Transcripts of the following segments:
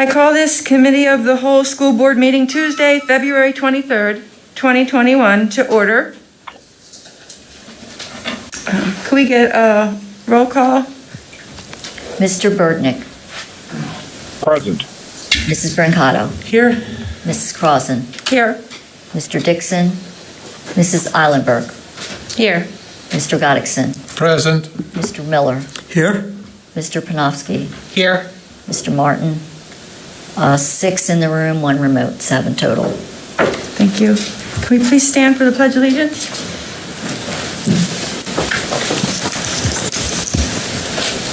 I call this Committee of the Whole School Board meeting Tuesday, February 23rd, 2021 to order. Can we get a roll call? Mr. Burtnick. Present. Mrs. Brancato. Here. Mrs. Crossan. Here. Mr. Dixon. Mrs. Eilenberg. Here. Mr. Goddixson. Present. Mr. Miller. Here. Mr. Panofsky. Here. Mr. Martin. 6 in the room, 1 remote, 7 total. Thank you. Can we please stand for the Pledge of Allegiance?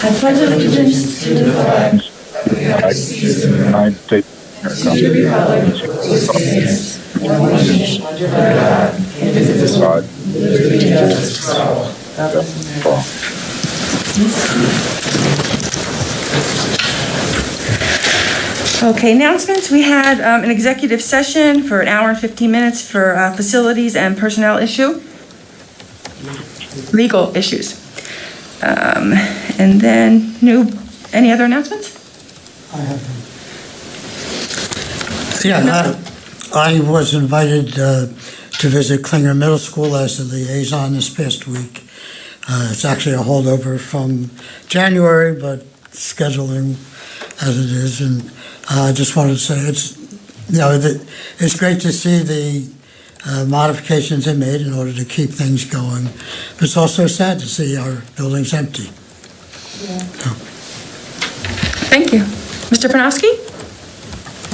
I pledge allegiance to the flag of the United States of America, and to the republic for which it stands, one nation, under God, indivisible, with liberty and justice for all. God bless America. Okay, announcements. We had an executive session for an hour and 15 minutes for facilities and personnel legal issues. And then, any other announcements? I have them. I was invited to visit Klinger Middle School as a liaison this past week. It's actually a holdover from January, but scheduling as it is. And I just wanted to say it's great to see the modifications they made in order to keep things going. But it's also sad to see our buildings empty. Yeah. Thank you. Mr. Panofsky?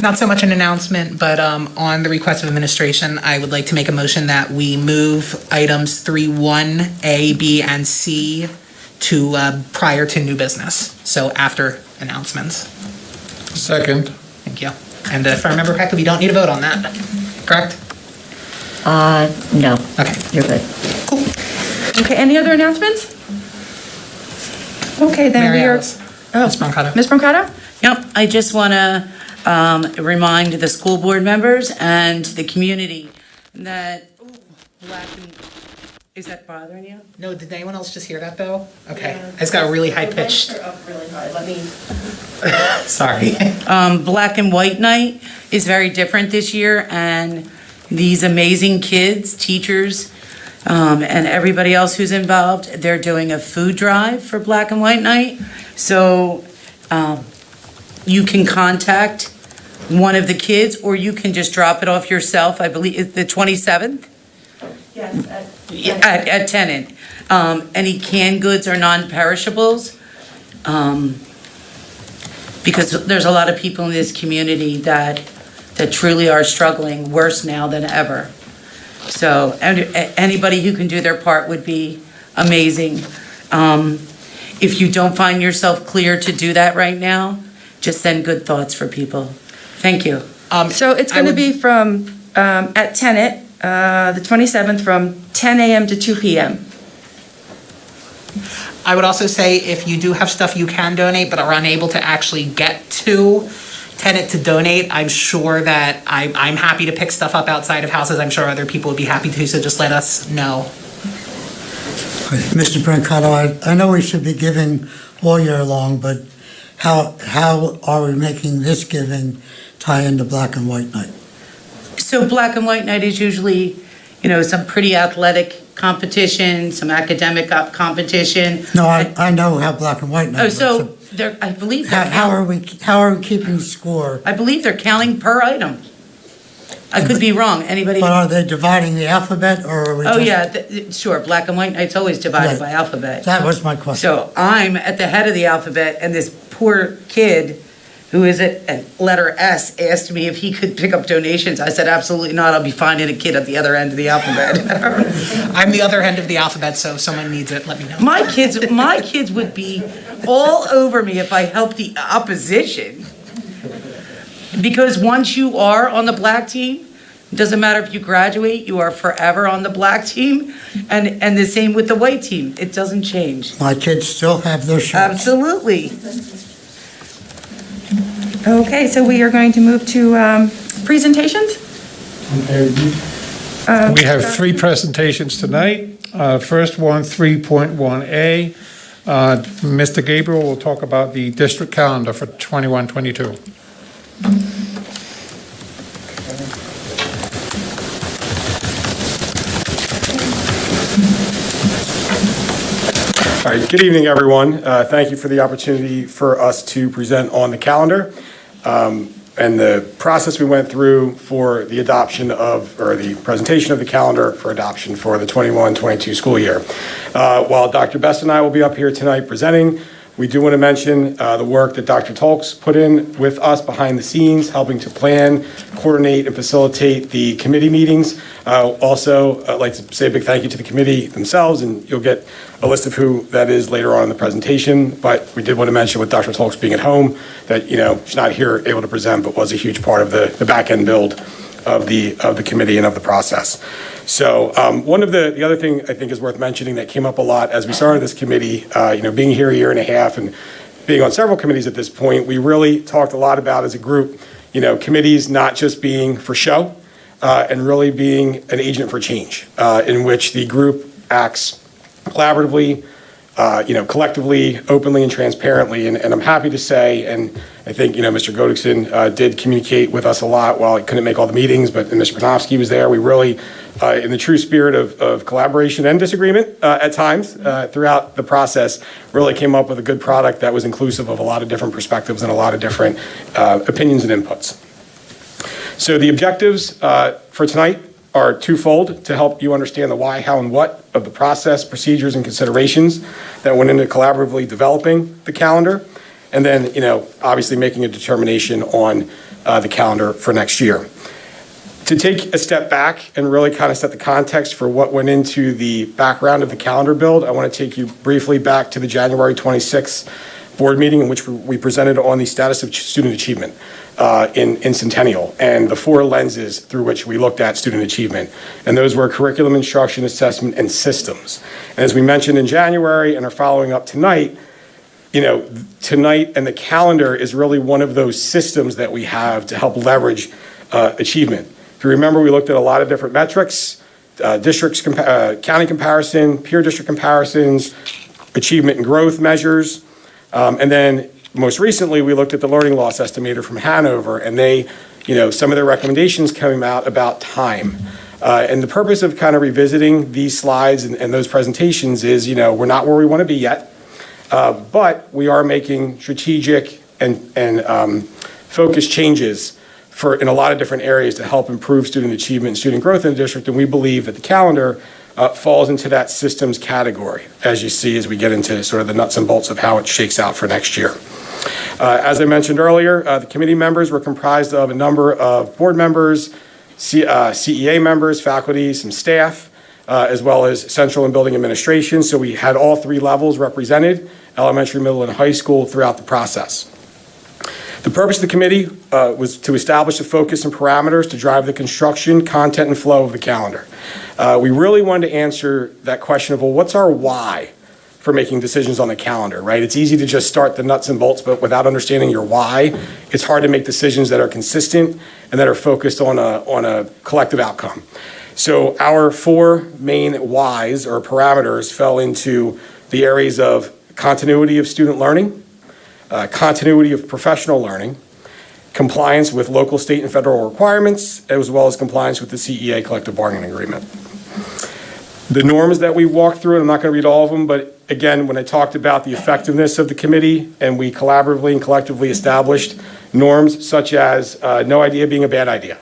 Not so much an announcement, but on the request of administration, I would like to make a motion that we move items 3.1, A, B, and C to prior to new business, so after announcements. Second. Thank you. And if I remember correctly, we don't need a vote on that, correct? No. Okay. You're good. Cool. Okay, any other announcements? Okay, then Mary we are... Alice. Oh, Ms. Brancato. Ms. Brancato? Yep, I just want to remind the school board members and the community that, is that bothering you? No, did anyone else just hear that though? Okay. Yeah. I just got really high pitched. Up really high. Let me... Sorry. Black and White Night is very different this year, and these amazing kids, teachers, and everybody else who's involved, they're doing a food drive for Black and White Night. So you can contact one of the kids, or you can just drop it off yourself. I believe it's the 27th? Yes, At Tennant. Any canned goods are non-perishables. Because there's a lot of people in this community that truly are struggling worse now than ever. So anybody who can do their part would be amazing. If you don't find yourself clear to do that right now, just send good thoughts for people. Thank you. so it's going to be from, at Tennant, the 27th, from 10 a.m. to 2 p.m. I would also say if you do have stuff you can donate but are unable to actually get to Tennant to donate, I'm sure that I'm happy to pick stuff up outside of houses. I'm sure other people would be happy to, so just let us know. Mr. Brancato, I know we should be giving all year long, but how are we making this giving tie into Black and White Night? So Black and White Night is usually, some pretty athletic competition, some academic competition. No, I know how Black and White Night Oh, so I believe how are we keeping score? I believe they're counting per item. I could be wrong. Anybody? But are they dividing the alphabet, or are we Oh, just... yeah, sure. Black and White Night's always divided Right. by alphabet. That was my question. So I'm at the head of the alphabet, and this poor kid who is at letter S asked me if he could pick up donations. I said, absolutely not. I'll be finding a kid at the other end of the alphabet. I'm the other end of the alphabet, so if someone needs it, let me know. My kids would be all over me if I helped the opposition. Because once you are on the black team, it doesn't matter if you graduate, you are forever on the black team. And the same with the white team. It doesn't change. My kids still have their shirts. Absolutely. Okay, so we are going to move to presentations. We have 3 presentations tonight. First one, 3.1A. Mr. Gabriel will talk about the district calendar for 21-22. All right, good evening, everyone. Thank you for the opportunity for us to present on the calendar and the process we went through for the adoption of, or the presentation of the calendar for adoption for the 21-22 school year. While Dr. Best and I will be up here tonight presenting, we do want to mention the work that Dr. Tolks put in with us behind the scenes, helping to plan, coordinate, and facilitate the committee meetings. Also, I'd like to say a big thank you to the committee themselves, and you'll get a list of who that is later on in the presentation. But we did want to mention with Dr. Tolks being at home that, she's not here able to present, but was a huge part of the back-end build of the committee and of the process. So one of the other thing I think is worth mentioning that came up a lot as we started this committee, being here a year and a half and being on several committees at this point, we really talked a lot about as a group, committees not just being for show and really being an agent for change in which the group acts collaboratively, collectively, openly, and transparently. And I'm happy to say, and I think, Mr. Godekson did communicate with us a lot while he couldn't make all the meetings, but Mr. Panofsky was there. We really, in the true spirit of collaboration and disagreement at times throughout the process, really came up with a good product that was inclusive of a lot of different perspectives and a lot of different opinions and inputs. So the objectives for tonight are twofold: to help you understand the why, how, and what of the process, procedures, and considerations that went into collaboratively developing the calendar, and then, obviously making a determination on the calendar for next year. To take a step back and really kind of set the context for what went into the background of the calendar build, I want to take you briefly back to the January 26th board meeting in which we presented on the status of student achievement in Centennial and the four lenses through which we looked at student achievement. And those were curriculum, instruction, assessment, and systems. And as we mentioned in January and are following up tonight, tonight and the calendar is really one of those systems that we have to help leverage achievement. If you remember, we looked at a lot of different metrics, districts, county comparison, peer district comparisons, achievement and growth measures. And then most recently, we looked at the learning loss estimator from Hanover, and they, some of their recommendations came out about time. And the purpose of kind of revisiting these slides and those presentations is, we're not where we want to be yet, but we are making strategic and focused changes in a lot of different areas to help improve student achievement and student growth in the district. And we believe that the calendar falls into that systems category, as you see as we get into sort of the nuts and bolts of how it shakes out for next year. As I mentioned earlier, the committee members were comprised of a number of board members, CEA members, faculty, some staff, as well as central and building administration. So we had all three levels represented, elementary, middle, and high school, throughout the process. The purpose of the committee was to establish the focus and parameters to drive the construction, content, and flow of the calendar. We really wanted to answer that question of, well, what's our why for making decisions on the calendar, right? It's easy to just start the nuts and bolts, but without understanding your why, it's hard to make decisions that are consistent and that are focused on a collective outcome. So our four main whys or parameters fell into the areas of continuity of student learning, continuity of professional learning, compliance with local, state, and federal requirements, as well as compliance with the CEA collective bargaining agreement. The norms that we walked through, and I'm not going to read all of them, but again, when I talked about the effectiveness of the committee and we collaboratively and collectively established norms such as no idea being a bad idea,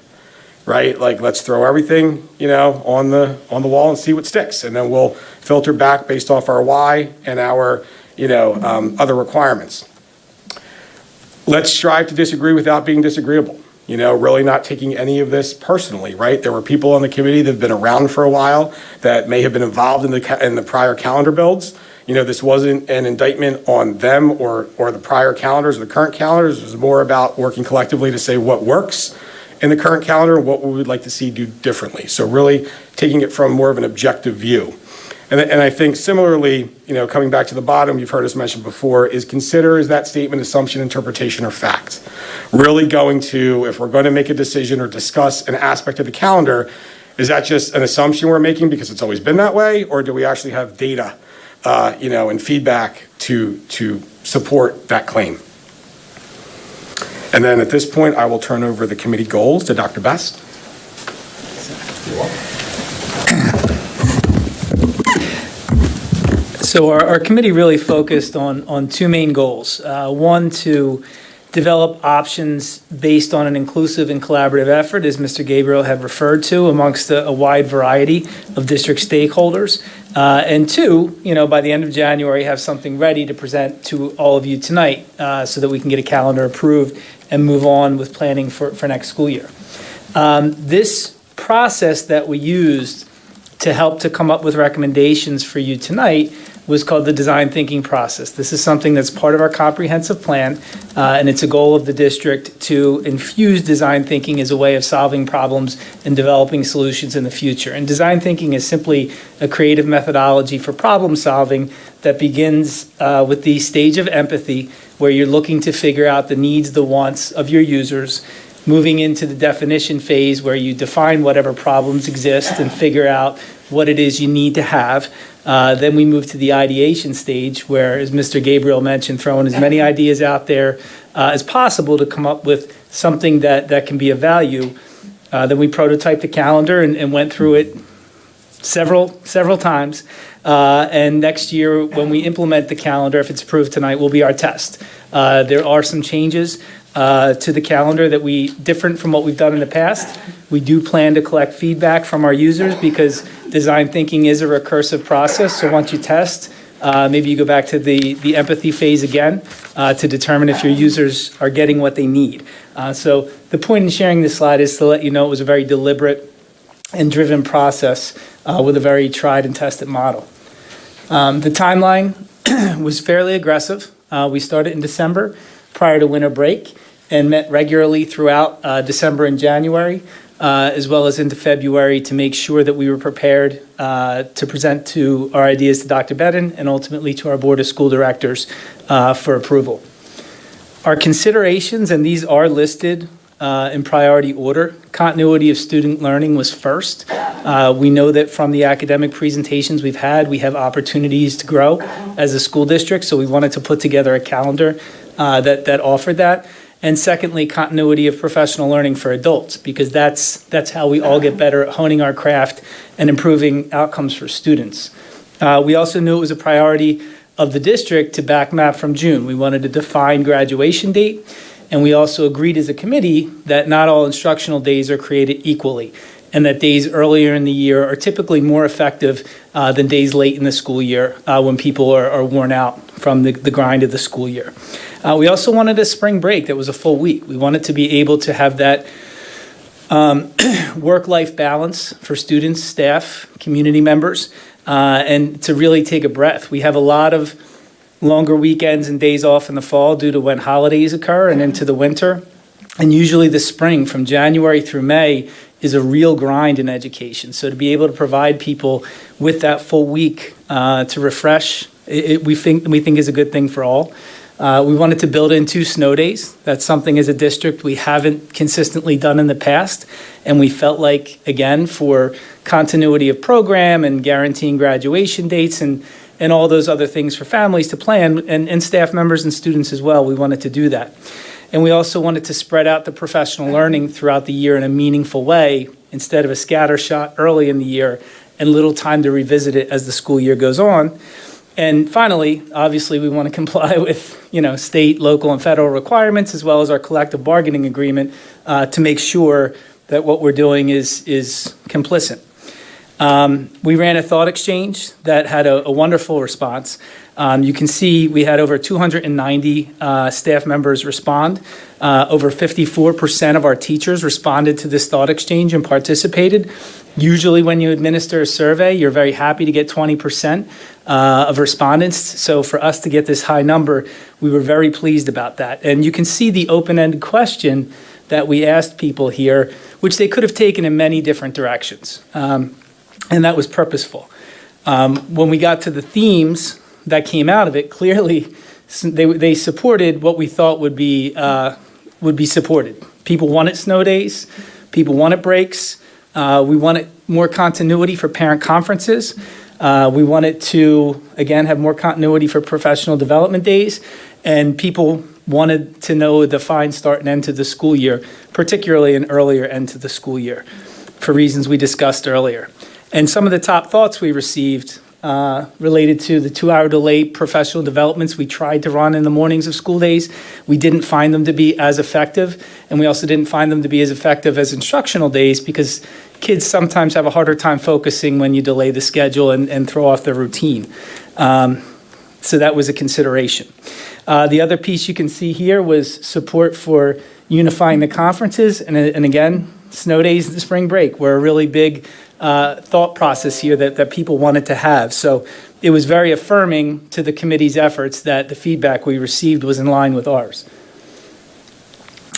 right? Like, let's throw everything, on the wall and see what sticks, and then we'll filter back based off our why and our, other requirements. Let's strive to disagree without being disagreeable. Really not taking any of this personally, right? There were people on the committee that have been around for a while that may have been involved in the prior calendar builds. This wasn't an indictment on them or the prior calendars or the current calendars. It was more about working collectively to say what works in the current calendar and what we would like to see do differently. So really taking it from more of an objective view. And I think similarly, coming back to the bottom, you've heard us mention before, is consider, is that statement assumption, interpretation, or fact? Really going to, if we're going to make a decision or discuss an aspect of the calendar, is that just an assumption we're making because it's always been that way? Or do we actually have data, and feedback to support that claim? And then at this point, I will turn over the committee goals to Dr. Best. So our committee really focused on two main goals. One, to develop options based on an inclusive and collaborative effort, as Mr. Gabriel had referred to, amongst a wide variety of district stakeholders. And two, by the end of January, have something ready to present to all of you tonight so that we can get a calendar approved and move on with planning for next school year. This process that we used to help to come up with recommendations for you tonight was called the design thinking process. This is something that's part of our comprehensive plan, and it's a goal of the district to infuse design thinking as a way of solving problems and developing solutions in the future. And design thinking is simply a creative methodology for problem solving that begins with the stage of empathy, where you're looking to figure out the needs, the wants of your users, moving into the definition phase where you define whatever problems exist and figure out what it is you need to have. Then we move to the ideation stage where, as Mr. Gabriel mentioned, throwing as many ideas out there as possible to come up with something that can be of value. Then we prototyped the calendar and went through it several times. And next year, when we implement the calendar, if it's approved tonight, will be our test. There are some changes to the calendar that different from what we've done in the past. We do plan to collect feedback from our users because design thinking is a recursive process. So once you test, maybe you go back to the empathy phase again to determine if your users are getting what they need. So the point in sharing this slide is to let you know it was a very deliberate and driven process with a very tried and tested model. The timeline was fairly aggressive. We started in December prior to winter break and met regularly throughout December and January, as well as into February, to make sure that we were prepared to present to our ideas to Dr. Bedden and ultimately to our Board of School Directors for approval. Our considerations, and these are listed in priority order. Continuity of student learning was first. We know that from the academic presentations we've had, we have opportunities to grow as a school district, so we wanted to put together a calendar that offered that. And secondly, continuity of professional learning for adults, because that's how we all get better at honing our craft and improving outcomes for students. We also knew it was a priority of the district to back map from June. We wanted to define graduation date, and we also agreed as a committee that not all instructional days are created equally, and that days earlier in the year are typically more effective than days late in the school year when people are worn out from the grind of the school year. We also wanted a spring break that was a full week. We wanted to be able to have that work-life balance for students, staff, community members, and to really take a breath. We have a lot of longer weekends and days off in the fall due to when holidays occur and into the winter. And usually the spring, from January through May, is a real grind in education. So to be able to provide people with that full week to refresh, we think is a good thing for all. We wanted to build in 2 snow days. That's something as a district we haven't consistently done in the past. And we felt like, again, for continuity of program and guaranteeing graduation dates and all those other things for families to plan, and staff members and students as well, we wanted to do that. And we also wanted to spread out the professional learning throughout the year in a meaningful way, instead of a scatter shot early in the year and little time to revisit it as the school year goes on. And finally, obviously, we want to comply with, state, local, and federal requirements, as well as our collective bargaining agreement, to make sure that what we're doing is complicit. We ran a thought exchange that had a wonderful response. You can see we had over 290 staff members respond. Over 54% of our teachers responded to this thought exchange and participated. Usually when you administer a survey, you're very happy to get 20% of respondents. So for us to get this high number, we were very pleased about that. And you can see the open-ended question that we asked people here, which they could have taken in many different directions. And that was purposeful. When we got to the themes that came out of it, clearly they supported what we thought would be supported. People wanted snow days. People wanted breaks. We wanted more continuity for parent conferences. We wanted to, again, have more continuity for professional development days. And people wanted to know a defined start and end to the school year, particularly an earlier end to the school year, for reasons we discussed earlier. And some of the top thoughts we received related to the 2-hour delay professional developments we tried to run in the mornings of school days. We didn't find them to be as effective, and we also didn't find them to be as effective as instructional days because kids sometimes have a harder time focusing when you delay the schedule and throw off their routine. So that was a consideration. The other piece you can see here was support for unifying the conferences, and again, snow days and spring break were a really big thought process here that people wanted to have. So it was very affirming to the committee's efforts that the feedback we received was in line with ours.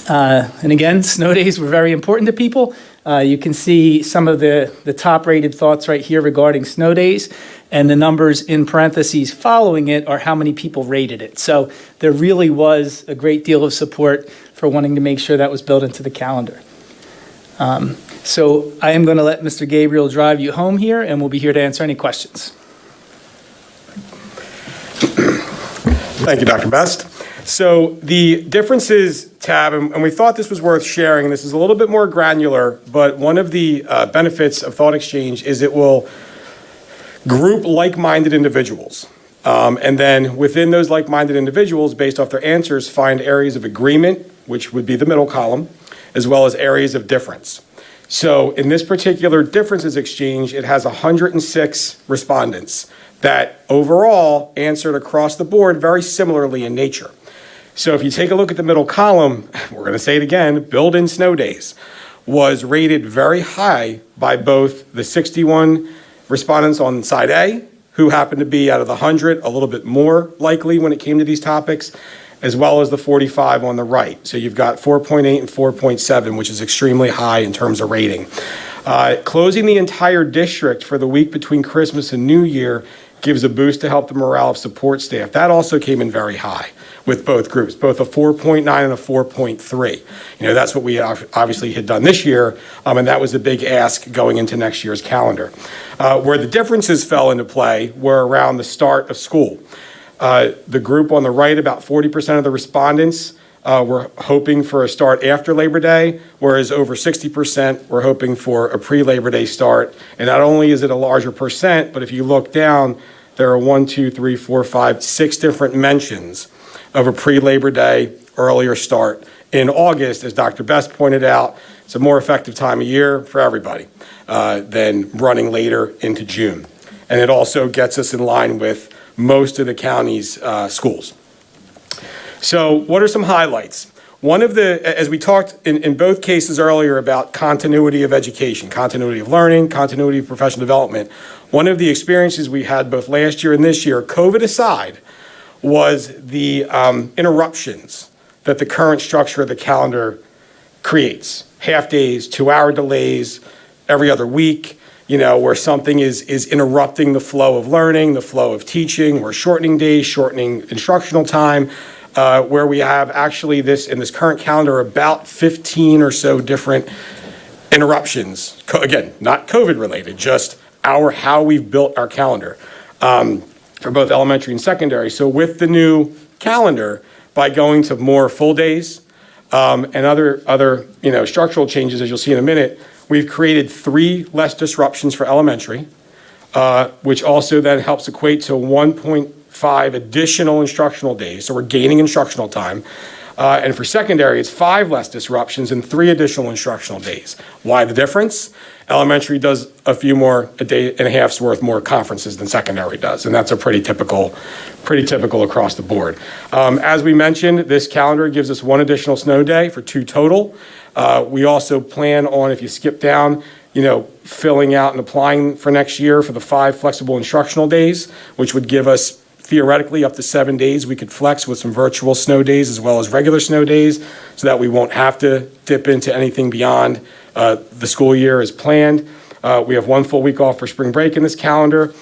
And again, snow days were very important to people. You can see some of the top-rated thoughts right here regarding snow days, and the numbers in parentheses following it are how many people rated it. So there really was a great deal of support for wanting to make sure that was built into the calendar. So I am going to let Mr. Gabriel drive you home here, and we'll be here to answer any questions. Thank you, Dr. Best. So the differences tab, and we thought this was worth sharing. This is a little bit more granular, but one of the benefits of Thought Exchange is it will group like-minded individuals. And then within those like-minded individuals, based off their answers, find areas of agreement, which would be the middle column, as well as areas of difference. So in this particular differences exchange, it has 106 respondents that overall answered across the board very similarly in nature. So if you take a look at the middle column, we're going to say it again, build-in snow days was rated very high by both the 61 respondents on side A, who happened to be out of the 100 a little bit more likely when it came to these topics, as well as the 45 on the right. So you've got 4.8 and 4.7, which is extremely high in terms of rating. Closing the entire district for the week between Christmas and New Year gives a boost to help the morale of support staff. That also came in very high with both groups, both a 4.9 and a 4.3. That's what we obviously had done this year, and that was a big ask going into next year's calendar. Where the differences fell into play were around the start of school. The group on the right, about 40% of the respondents were hoping for a start after Labor Day, whereas over 60% were hoping for a pre-Labor Day start. And not only is it a larger percent, but if you look down, there are 6 different mentions of a pre-Labor Day earlier start in August. As Dr. Best pointed out, it's a more effective time of year for everybody than running later into June. And it also gets us in line with most of the county's schools. So what are some highlights? One of the, as we talked in both cases earlier about continuity of education, continuity of learning, continuity of professional development, one of the experiences we had both last year and this year, COVID aside, was the interruptions that the current structure of the calendar creates. Half days, 2-hour delays, every other week, where something is interrupting the flow of learning, the flow of teaching. We're shortening days, shortening instructional time, where we have actually in this current calendar about 15 or so different interruptions. Again, not COVID related, just how we've built our calendar for both elementary and secondary. So with the new calendar, by going to more full days and other structural changes, as you'll see in a minute, we've created 3 less disruptions for elementary, which also then helps equate to 1.5 additional instructional days. So we're gaining instructional time. And for secondary, it's 5 less disruptions and 3 additional instructional days. Why the difference? Elementary does a day and a half's worth more conferences than secondary does, and that's a pretty typical across the board. As we mentioned, this calendar gives us 1 additional snow day for 2 total. We also plan on, if you skip down, filling out and applying for next year for the 5 flexible instructional days, which would give us theoretically up to 7 days we could flex with some virtual snow days as well as regular snow days, so that we won't have to dip into anything beyond the school year as planned. We have 1 full week off for spring break in this calendar.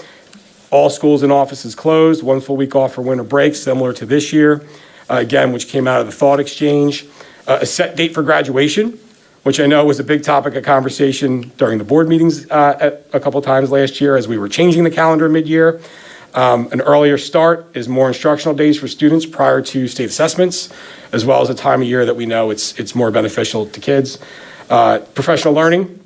All schools and offices closed, 1 full week off for winter break, similar to this year, again, which came out of the Thought Exchange. A set date for graduation, which I know was a big topic of conversation during the board meetings a couple times last year as we were changing the calendar mid-year. An earlier start is more instructional days for students prior to state assessments, as well as a time of year that we know it's more beneficial to kids. Professional learning,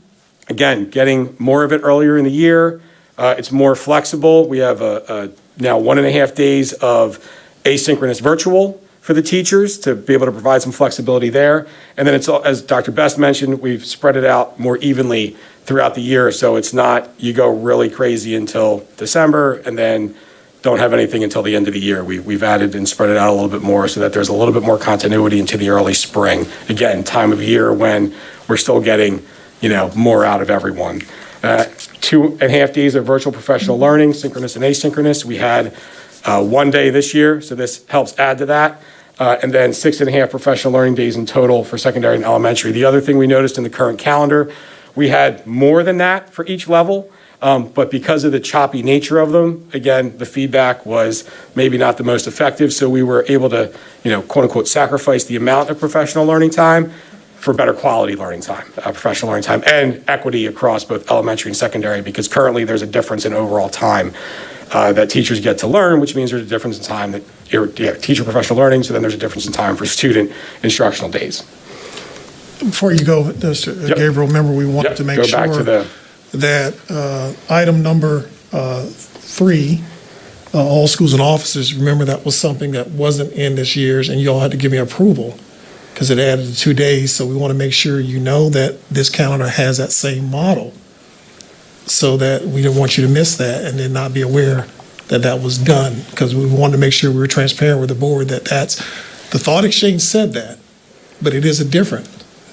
again, getting more of it earlier in the year. It's more flexible. We have now 1.5 days of asynchronous virtual for the teachers to be able to provide some flexibility there. And then it's, as Dr. Best mentioned, we've spread it out more evenly throughout the year. So it's not you go really crazy until December and then don't have anything until the end of the year. We've added and spread it out a little bit more so that there's a little bit more continuity into the early spring. Again, time of year when we're still getting, more out of everyone. 2.5 days of virtual professional learning, synchronous and asynchronous. We had 1 day this year, so this helps add to that. And then 6.5 professional learning days in total for secondary and elementary. The other thing we noticed in the current calendar, we had more than that for each level, but because of the choppy nature of them, again, the feedback was maybe not the most effective, so we were able to, quote unquote, sacrifice the amount of professional learning time for better quality learning time, professional learning time, and equity across both elementary and secondary, because currently there's a difference in overall time that teachers get to learn, which means there's a difference in time that teacher professional learning, so then there's a difference in time for student instructional days. Before you go, Mr. Gabriel, remember we wanted to make sure that item number 3, all schools and offices, remember that was something that wasn't in this year's, and you all had to give me approval because it added 2 days. So we want to make sure you know that this calendar has that same model, so that we don't want you to miss that and then not be aware that that was done, because we wanted to make sure we were transparent with the board that that's, the thought exchange said that, but it is a different.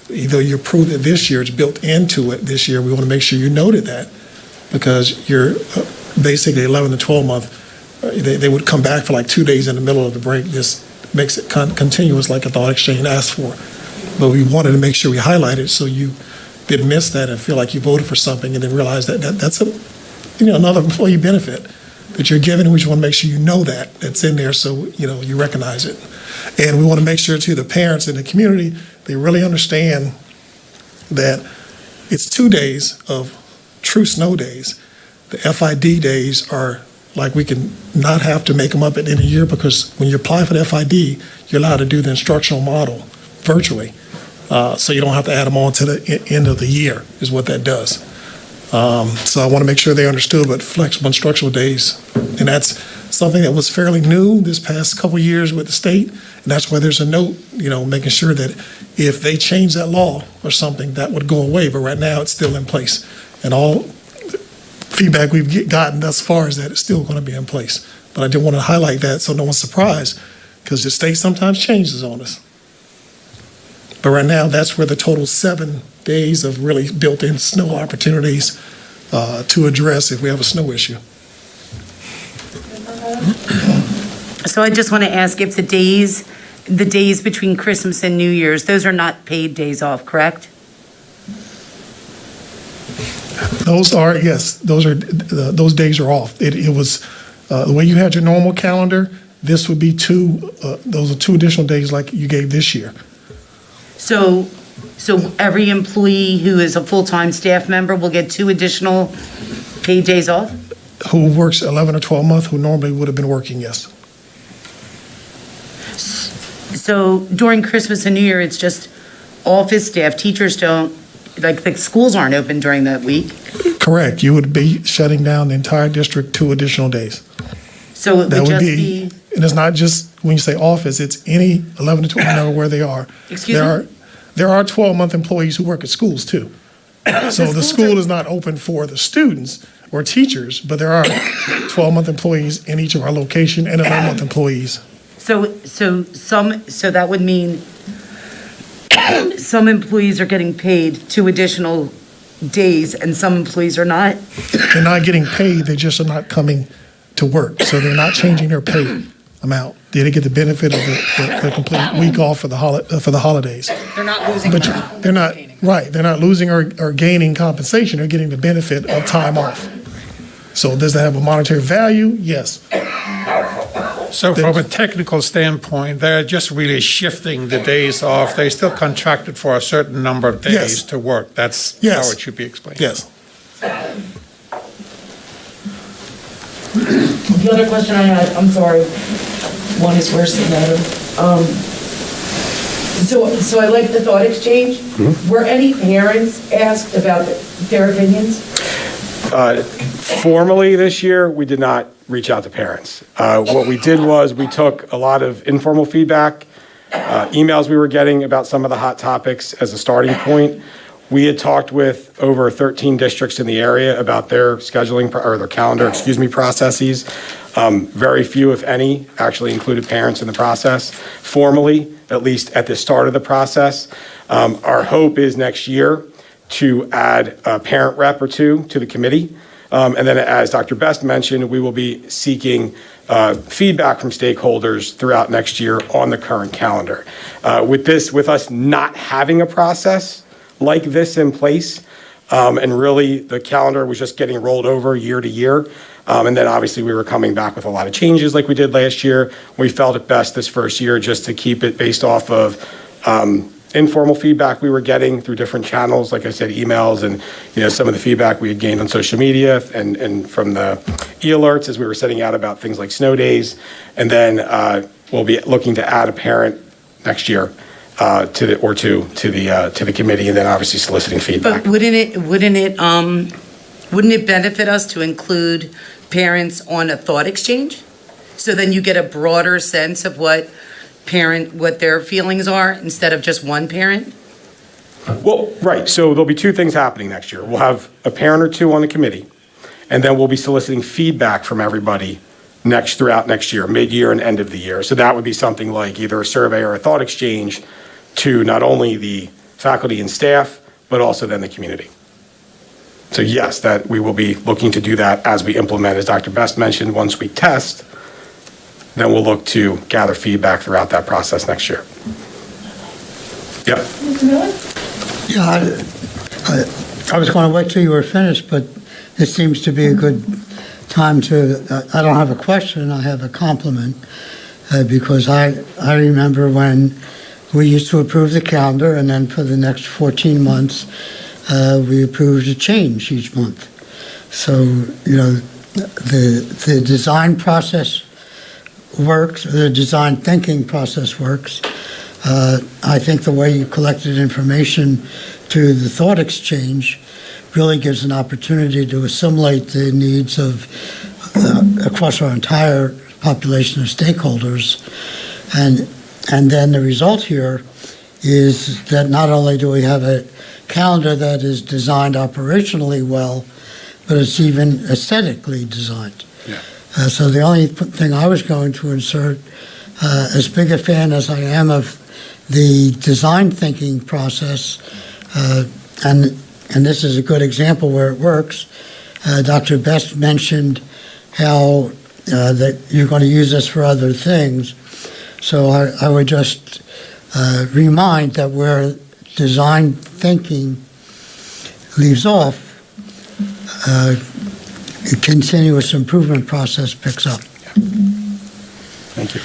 Either you approved it this year, it's built into it this year, we want to make sure you noted that, because you're basically 11 to 12 month, they would come back for like 2 days in the middle of the break. This makes it continuous like a thought exchange asked for. But we wanted to make sure we highlighted so you didn't miss that and feel like you voted for something and then realize that that's another employee benefit that you're giving. We just want to make sure you know that it's in there, so you recognize it. And we want to make sure too the parents in the community, they really understand that it's 2 days of true snow days. The FID days are like we can not have to make them up at the end of the year, because when you apply for the FID, you're allowed to do the instructional model virtually. So you don't have to add them on to the end of the year is what that does. So I want to make sure they understood what flexible instructional days, and that's something that was fairly new this past couple of years with the state, and that's why there's a note, making sure that if they change that law or something, that would go away, but right now it's still in place. And all feedback we've gotten thus far is that it's still going to be in place. But I did want to highlight that so no one's surprised, because the state sometimes changes on us. But right now, that's where the total 7 days of really built-in snow opportunities to address if we have a snow issue. So I just want to ask if the days between Christmas and New Year's, those are not paid days off, correct? Those are, yes, those days are off. It was, the way you had your normal calendar, this would be those are 2 additional days like you gave this year. So every employee who is a full-time staff member will get 2 additional paid days off? Who works 11 or 12 months, who normally would have been working, yes. So during Christmas and New Year, it's just office staff, teachers don't, like the schools aren't open during that week? Correct. You would be shutting down the entire district 2 additional days. So it would just be... And it's not just when you say office, it's any 11 to 12, no matter where they are. Excuse me? There are 12-month employees who work at schools too. So the school is not open for the students or teachers, but there are 12-month employees in each of our location and 11-month employees. So that would mean some employees are getting paid 2 additional days and some employees are not? They're not getting paid, they just are not coming to work. So they're not changing their pay amount. They didn't get the benefit of the complete week off for the holidays. They're not losing. But they're not, right, they're not losing or gaining compensation, they're getting the benefit of time off. So does that have a monetary value? Yes. So from a technical standpoint, they're just really shifting the days off. They're still contracted for a certain number of days Yes. to work. That's Yes. how it should be explained. Yes. the other question I had, I'm sorry, one is worse than the other. So I like the thought exchange. Were any parents asked about their opinions? Formally this year, we did not reach out to parents. What we did was we took a lot of informal feedback, emails we were getting about some of the hot topics as a starting point. We had talked with over 13 districts in the area about their scheduling or their calendar, processes. Very few, if any, actually included parents in the process. Formally, at least at the start of the process, our hope is next year to add a parent rep or two to the committee. And then, as Dr. Best mentioned, we will be seeking feedback from stakeholders throughout next year on the current calendar. With us not having a process like this in place, and really the calendar was just getting rolled over year to year. And then obviously we were coming back with a lot of changes like we did last year. We felt it best this first year just to keep it based off of informal feedback we were getting through different channels, like I said, emails and some of the feedback we had gained on social media and from the e-alerts as we were setting out about things like snow days. And then we'll be looking to add a parent next year to the committee, and then obviously soliciting feedback. But wouldn't it benefit us to include parents on a thought exchange? So then you get a broader sense of what their feelings are instead of just one parent? Well, right. So there'll be two things happening next year. We'll have a parent or two on the committee, and then we'll be soliciting feedback from everybody throughout next year, mid-year and end of the year. So that would be something like either a survey or a thought exchange to not only the faculty and staff, but also then the community. So yes, that we will be looking to do that as we implement, as Dr. Best mentioned, once we test, then we'll look to gather feedback throughout that process next year. Yep. Yeah, I was going to wait till you were finished, but it seems to be a good time to, I don't have a question, I have a compliment, because I remember when we used to approve the calendar, and then for the next 14 months, we approved a change each month. So, the design process works, the design thinking process works. I think the way you collected information through the thought exchange really gives an opportunity to assimilate the needs of across our entire population of stakeholders. And then the result here is that not only do we have a calendar that is designed operationally well, but it's even aesthetically designed. Yeah. So the only thing I was going to insert, as big a fan as I am of the design thinking process, and this is a good example where it works, Dr. Best mentioned how that you're going to use this for other things. So I would just remind that where design thinking leaves off, a continuous improvement process picks up. Thank you.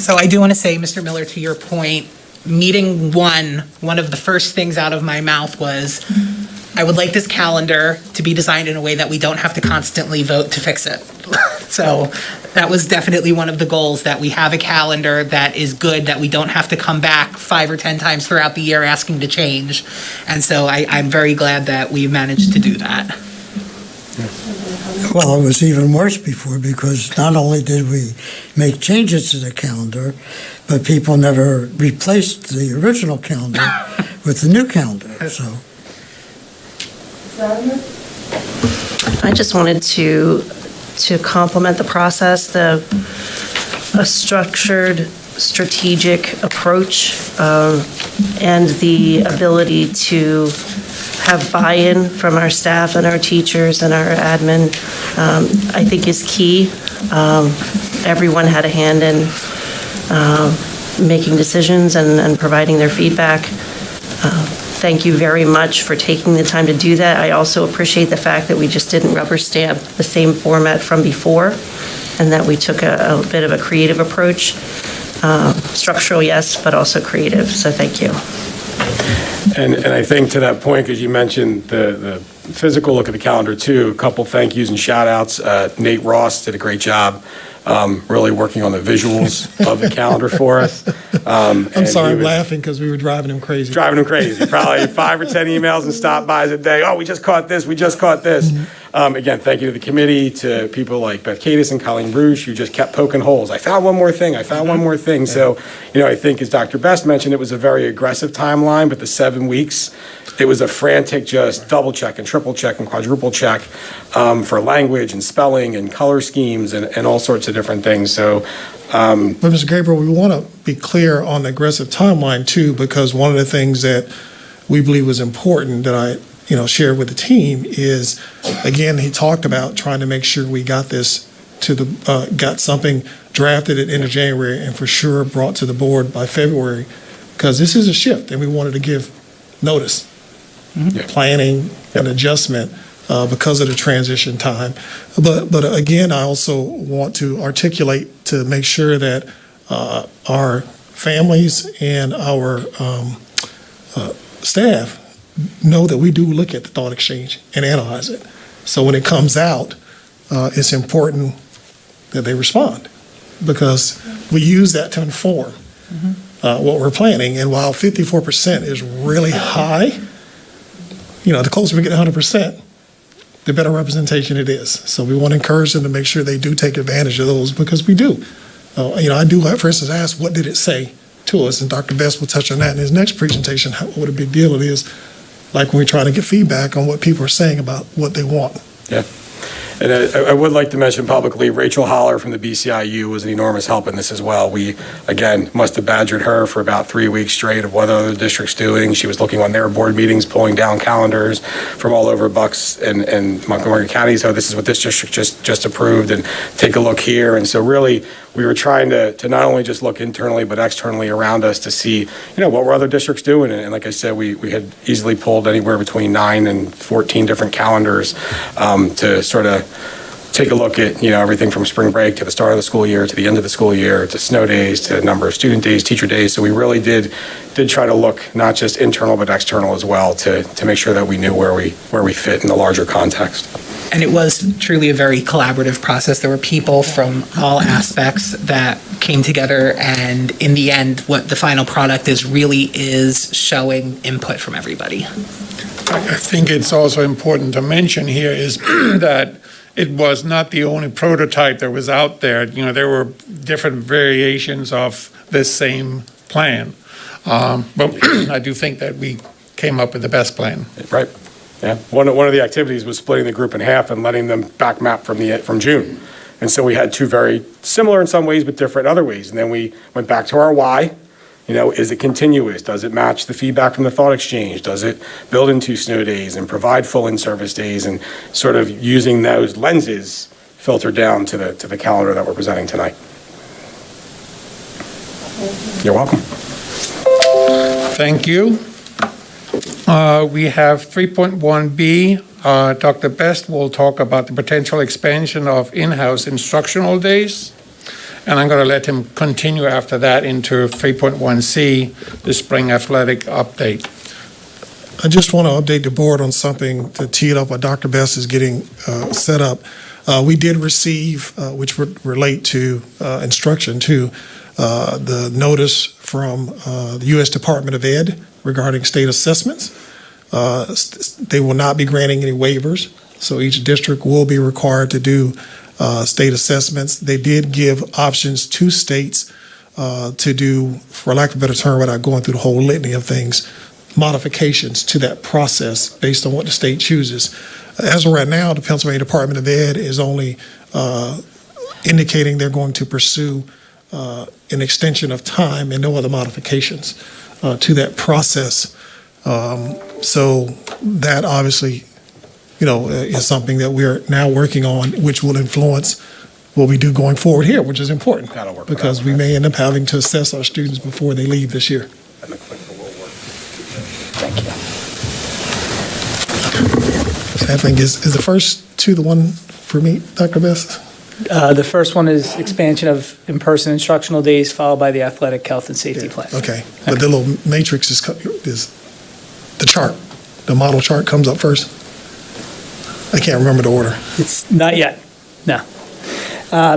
So I do want to say, Mr. Miller, to your point, meeting one of the first things out of my mouth was, I would like this calendar to be designed in a way that we don't have to constantly vote to fix it. So that was definitely one of the goals, that we have a calendar that is good, that we don't have to come back 5 or 10 times throughout the year asking to change. And so I'm very glad that we managed to do that. Well, it was even worse before, because not only did we make changes to the calendar, but people never replaced the original calendar with the new calendar. So I just wanted to complement the process, a structured, strategic approach, and the ability to have buy-in from our staff and our teachers and our admin, I think is key. Everyone had a hand in making decisions and providing their feedback. Thank you very much for taking the time to do that. I also appreciate the fact that we just didn't rubber stamp the same format from before, and that we took a bit of a creative approach. Structural, yes, but also creative. So thank you. And I think to that point, because you mentioned the physical look at the calendar too, a couple thank yous and shout outs. Nate Ross did a great job really working on the visuals of the calendar for us. I'm sorry, I'm laughing because we were driving him crazy. Probably 5 or 10 emails and stop-bys a day. Oh, we just caught this. Again, thank you to the committee, to people like Beth Cadis and Colleen Bruce, who just kept poking holes. I found one more thing. So, I think as Dr. Best mentioned, it was a very aggressive timeline, but the 7 weeks, it was a frantic just double check and triple check and quadruple check for language and spelling and color schemes and all sorts of different things. So, but Mr. Gabriel, we want to be clear on the aggressive timeline too, because one of the things that we believe was important that I shared with the team is, again, he talked about trying to make sure we got this got something drafted at the end of January and for sure brought to the board by February, because this is a shift and we wanted to give notice, planning and adjustment because of the transition time. But again, I also want to articulate to make sure that our families and our staff know that we do look at the thought exchange and analyze it. So when it comes out, it's important that they respond, because we use that to inform what we're planning. And while 54% is really high, the closer we get to 100%, the better representation it is. So we want to encourage them to make sure they do take advantage of those, because we do. I do, for instance, ask, what did it say to us? And Dr. Best will touch on that in his next presentation, what a big deal it is, like when we try to get feedback on what people are saying about what they want. Yeah. And I would like to mention publicly, Rachel Holler from the BCIU was an enormous help in this as well. We, again, must have badgered her for about 3 weeks straight of what other districts doing. She was looking on their board meetings, pulling down calendars from all over Bucks and Montgomery County. So this is what this district just approved, and take a look here. And so really, we were trying to not only just look internally, but externally around us to see, what were other districts doing. And like I said, we had easily pulled anywhere between 9 and 14 different calendars to sort of take a look at, everything from spring break to the start of the school year, to the end of the school year, to snow days, to the number of student days, teacher days. So we really did try to look not just internal, but external as well, to make sure that we knew where we fit in the larger context. And it was truly a very collaborative process. There were people from all aspects that came together, and in the end, what the final product is showing input from everybody. I think it's also important to mention here is that it was not the only prototype that was out there. There were different variations of this same plan. But I do think that we came up with the best plan. Right. Yeah. One of the activities was splitting the group in half and letting them back map from June. And so we had two very similar in some ways, but different in other ways. And then we went back to our why. Is it continuous? Does it match the feedback from the thought exchange? Does it build into snow days and provide full in-service days, and sort of using those lenses filter down to the calendar that we're presenting tonight? You're welcome. Thank you. We have 3.1B. Dr. Best will talk about the potential expansion of in-house instructional days. And I'm going to let him continue after that into 3.1C, the spring athletic update. I just want to update the board on something to tee it up while Dr. Best is getting set up. We did receive, which would relate to instruction too, the notice from the U.S. Department of Ed regarding state assessments. They will not be granting any waivers, so each district will be required to do state assessments. They did give options to states to do, for lack of a better term, without going through the whole litany of things, modifications to that process based on what the state chooses. As of right now, the Pennsylvania Department of Ed is only indicating they're going to pursue an extension of time and no other modifications to that process. So that obviously is something that we're now working on, which will influence what we do going forward here, which is important, because we may end up having to assess our students before they leave this year. Thank you. I think is the first two the one for me, Dr. Best? The first one is expansion of in-person instructional days, followed by the athletic health and safety plan. Okay, but the little matrix is the chart. The model chart comes up first. I can't remember the order. It's not yet, no.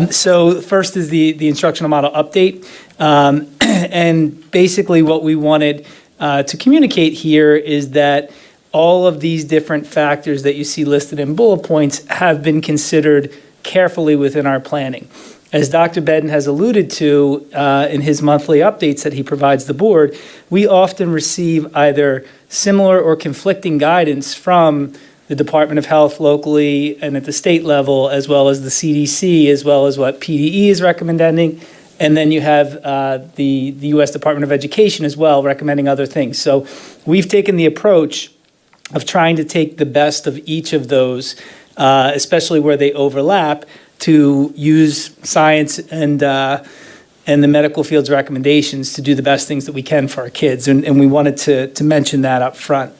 So first is the instructional model update. And basically what we wanted to communicate here is that all of these different factors that you see listed in bullet points have been considered carefully within our planning. As Dr. Bedden has alluded to in his monthly updates that he provides the board, we often receive either similar or conflicting guidance from the Department of Health locally and at the state level, as well as the CDC, as well as what PDE is recommending. And then you have the U.S. Department of Education as well recommending other things. So we've taken the approach of trying to take the best of each of those, especially where they overlap, to use science and the medical field's recommendations to do the best things that we can for our kids. And we wanted to mention that up front.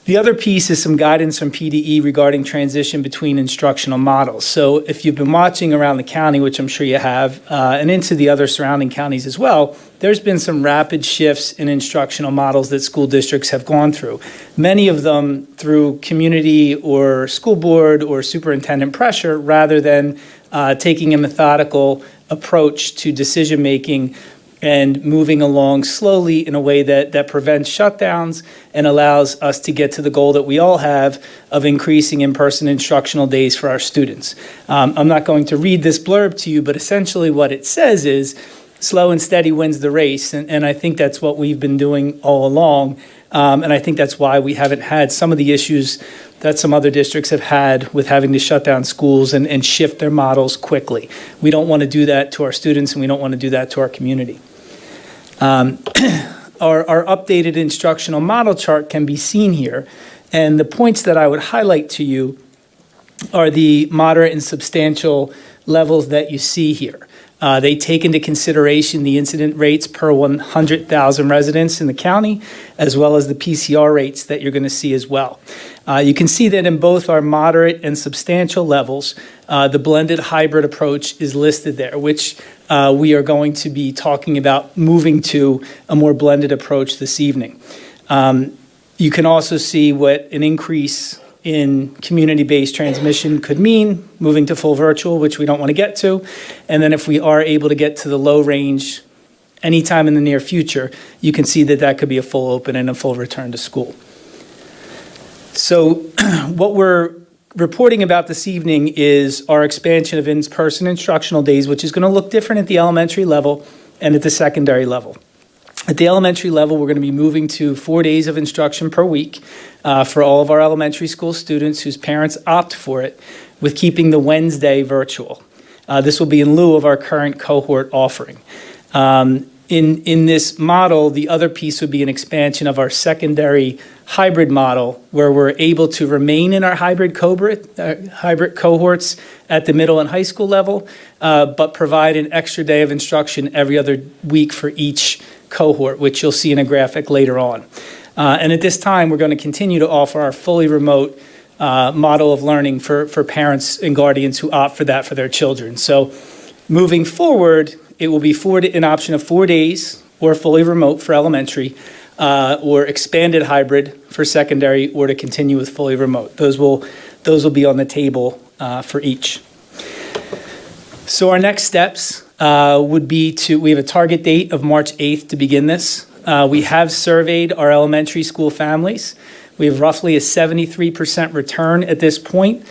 The other piece is some guidance from PDE regarding transition between instructional models. So if you've been watching around the county, which I'm sure you have, and into the other surrounding counties as well, there's been some rapid shifts in instructional models that school districts have gone through. Many of them through community or school board or superintendent pressure rather than taking a methodical approach to decision-making and moving along slowly in a way that prevents shutdowns and allows us to get to the goal that we all have of increasing in-person instructional days for our students. I'm not going to read this blurb to you, but essentially what it says is slow and steady wins the race, and I think that's what we've been doing all along, and I think that's why we haven't had some of the issues that some other districts have had with having to shut down schools and shift their models quickly. We don't want to do that to our students, and we don't want to do that to our community. Our updated instructional model chart can be seen here, and the points that I would highlight to you are the moderate and substantial levels that you see here. They take into consideration the incident rates per 100,000 residents in the county, as well as the PCR rates that you're going to see as well. You can see that in both our moderate and substantial levels, the blended hybrid approach is listed there, which we are going to be talking about moving to a more blended approach this evening. You can also see what an increase in community-based transmission could mean, moving to full virtual, which we don't want to get to. And then if we are able to get to the low range anytime in the near future, you can see that that could be a full open and a full return to school. So what we're reporting about this evening is our expansion of in-person instructional days, which is going to look different at the elementary level and at the secondary level. At the elementary level, we're going to be moving to 4 days of instruction per week for all of our elementary school students whose parents opt for it, with keeping the Wednesday virtual. This will be in lieu of our current cohort offering. In this model, the other piece would be an expansion of our secondary hybrid model, where we're able to remain in our hybrid cohorts at the middle and high school level, but provide an extra day of instruction every other week for each cohort, which you'll see in a graphic later on. And at this time, we're going to continue to offer our fully remote model of learning for parents and guardians who opt for that for their children. So moving forward, it will be an option of 4 days or fully remote for elementary, or expanded hybrid for secondary, or to continue with fully remote. Those will be on the table for each. So our next steps would be we have a target date of March 8th to begin this. We have surveyed our elementary school families. We have roughly a 73% return at this point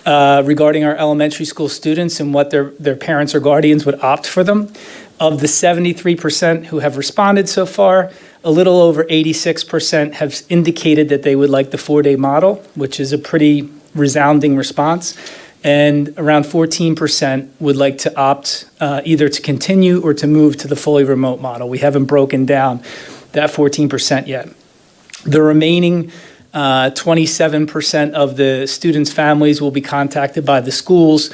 regarding our elementary school students and what their parents or guardians would opt for them. Of the 73% who have responded so far, a little over 86% have indicated that they would like the 4-day model, which is a pretty resounding response. And around 14% would like to opt either to continue or to move to the fully remote model. We haven't broken down that 14% yet. The remaining 27% of the students' families will be contacted by the schools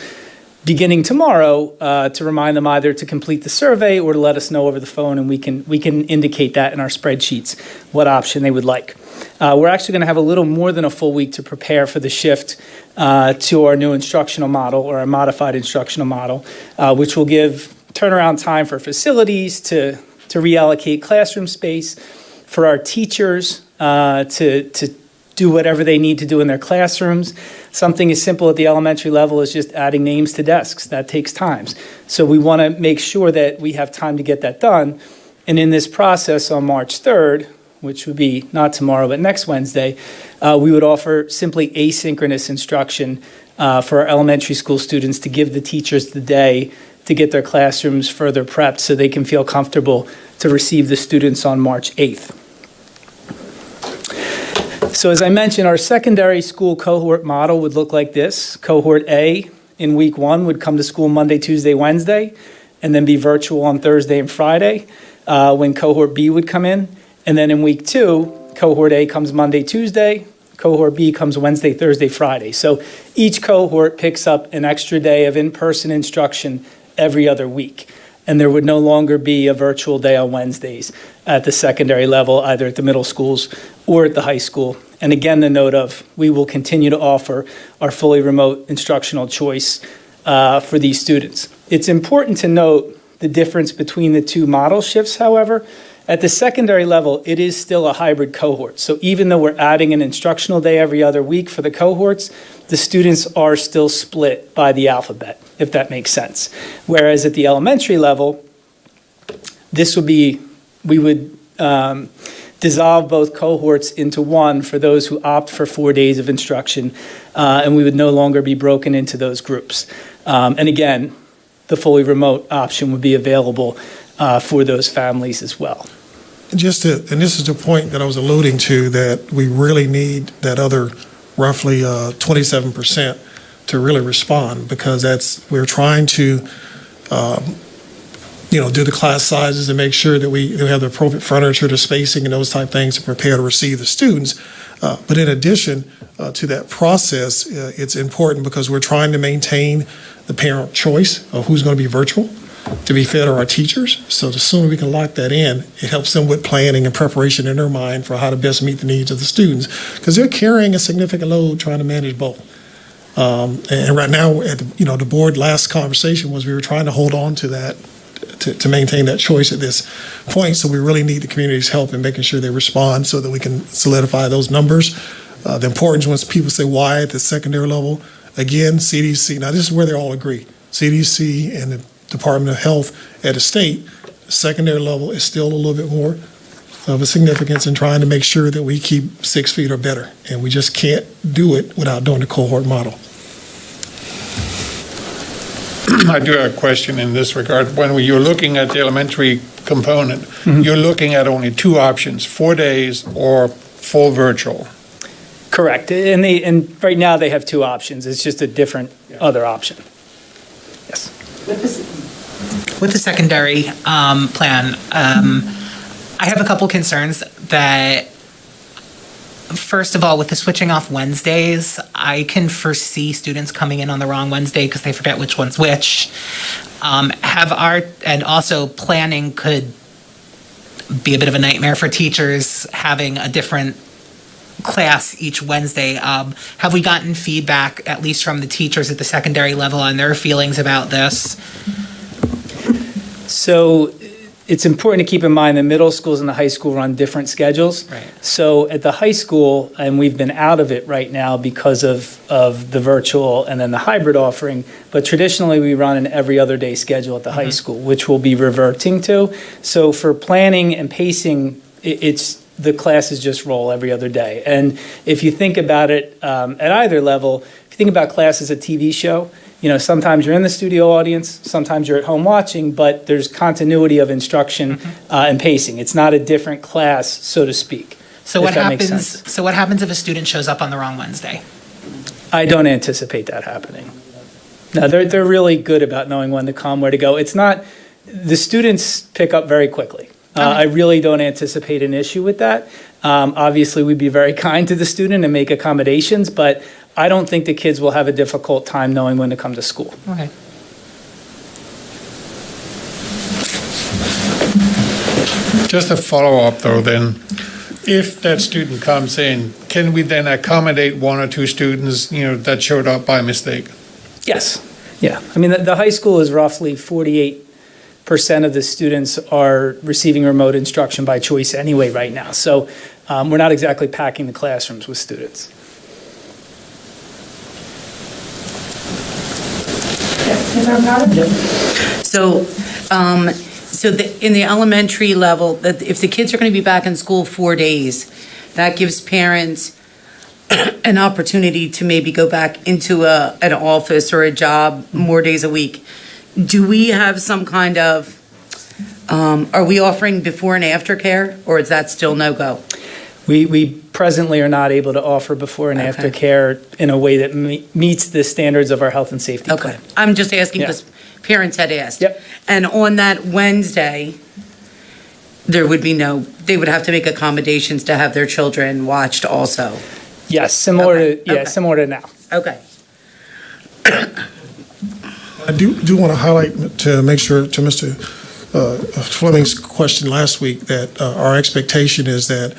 beginning tomorrow to remind them either to complete the survey or to let us know over the phone, and we can indicate that in our spreadsheets what option they would like. We're actually going to have a little more than a full week to prepare for the shift to our new instructional model, or our modified instructional model, which will give turnaround time for facilities to reallocate classroom space, for our teachers to do whatever they need to do in their classrooms. Something as simple at the elementary level is just adding names to desks. That takes time. So we want to make sure that we have time to get that done. And in this process on March 3rd, which would be not tomorrow but next Wednesday, we would offer simply asynchronous instruction for our elementary school students to give the teachers the day to get their classrooms further prepped so they can feel comfortable to receive the students on March 8th. So as I mentioned, our secondary school cohort model would look like this. Cohort A in week 1 would come to school Monday, Tuesday, Wednesday, and then be virtual on Thursday and Friday when cohort B would come in. And then in week 2, cohort A comes Monday, Tuesday, cohort B comes Wednesday, Thursday, Friday. So each cohort picks up an extra day of in-person instruction every other week. And there would no longer be a virtual day on Wednesdays at the secondary level, either at the middle schools or at the high school. And again, the note of, we will continue to offer our fully remote instructional choice for these students. It's important to note the difference between the two model shifts, however. At the secondary level, it is still a hybrid cohort. So even though we're adding an instructional day every other week for the cohorts, the students are still split by the alphabet, if that makes sense. Whereas at the elementary level, this would be, we would dissolve both cohorts into one for those who opt for 4 days of instruction, and we would no longer be broken into those groups. And again, the fully remote option would be available for those families as well. And this is the point that I was alluding to, that we really need that other roughly 27% to really respond, because we're trying to do the class sizes and make sure that we have the appropriate furniture, the spacing, and those type of things to prepare to receive the students. But in addition to that process, it's important because we're trying to maintain the parent choice of who's going to be virtual, to be fair to our teachers. So the sooner we can lock that in, it helps them with planning and preparation in their mind for how to best meet the needs of the students, because they're carrying a significant load trying to manage both. And right now, at the board last conversation was we were trying to hold on to that, to maintain that choice at this point. So we really need the community's help in making sure they respond so that we can solidify those numbers. The importance, when people say why at the secondary level, again, CDC, now this is where they all agree. CDC and the Department of Health at the state, the secondary level is still a little bit more of a significance in trying to make sure that we keep 6 feet or better. And we just can't do it without doing the cohort model. I do have a question in this regard. When you're looking at the elementary component, you're looking at only 2 options, 4 days or full virtual. Correct. And right now they have 2 options. It's just a different other option. Yes. With the secondary plan, I have a couple concerns that, first of all, with the switching off Wednesdays, I can foresee students coming in on the wrong Wednesday because they forget which one's which. And also planning could be a bit of a nightmare for teachers having a different class each Wednesday. Have we gotten feedback, at least from the teachers at the secondary level, on their feelings about this? So it's important to keep in mind the middle schools and the high school run different schedules. Right. So at the high school, and we've been out of it right now because of the virtual and then the hybrid offering, but traditionally we run an every other day schedule at the high school, which we'll be reverting to. So for planning and pacing, the classes just roll every other day. And if you think about it at either level, if you think about class as a TV show, sometimes you're in the studio audience, sometimes you're at home watching, but there's continuity of instruction and pacing. It's not a different class, so to speak. So what happens if a student shows up on the wrong Wednesday? I don't anticipate that happening. No, they're really good about knowing when to come, where to go. It's not, the students pick up very quickly. I really don't anticipate an issue with that. Obviously, we'd be very kind to the student and make accommodations, but I don't think the kids will have a difficult time knowing when to come to school. Okay. Just a follow-up though then, if that student comes in, can we then accommodate 1 or 2 students, that showed up by mistake? Yes. Yeah. I mean, the high school is roughly 48% of the students are receiving remote instruction by choice anyway right now. So we're not exactly packing the classrooms with students. Ms. Arcado? In the elementary level, that if the kids are going to be back in school 4 days, that gives parents an opportunity to maybe go back into an office or a job more days a week. Do we have some kind of, are we offering before and after care, or is that still no-go? We presently are not able to offer before and after care in a way that meets the standards of our health and safety plan. Okay, I'm just asking because parents had asked. Yep. And on that Wednesday, there would be they would have to make accommodations to have their children watched also. Yes, similar Okay. similar to now. Okay. I do want to highlight to make sure to Mr. Fleming's question last week that our expectation is that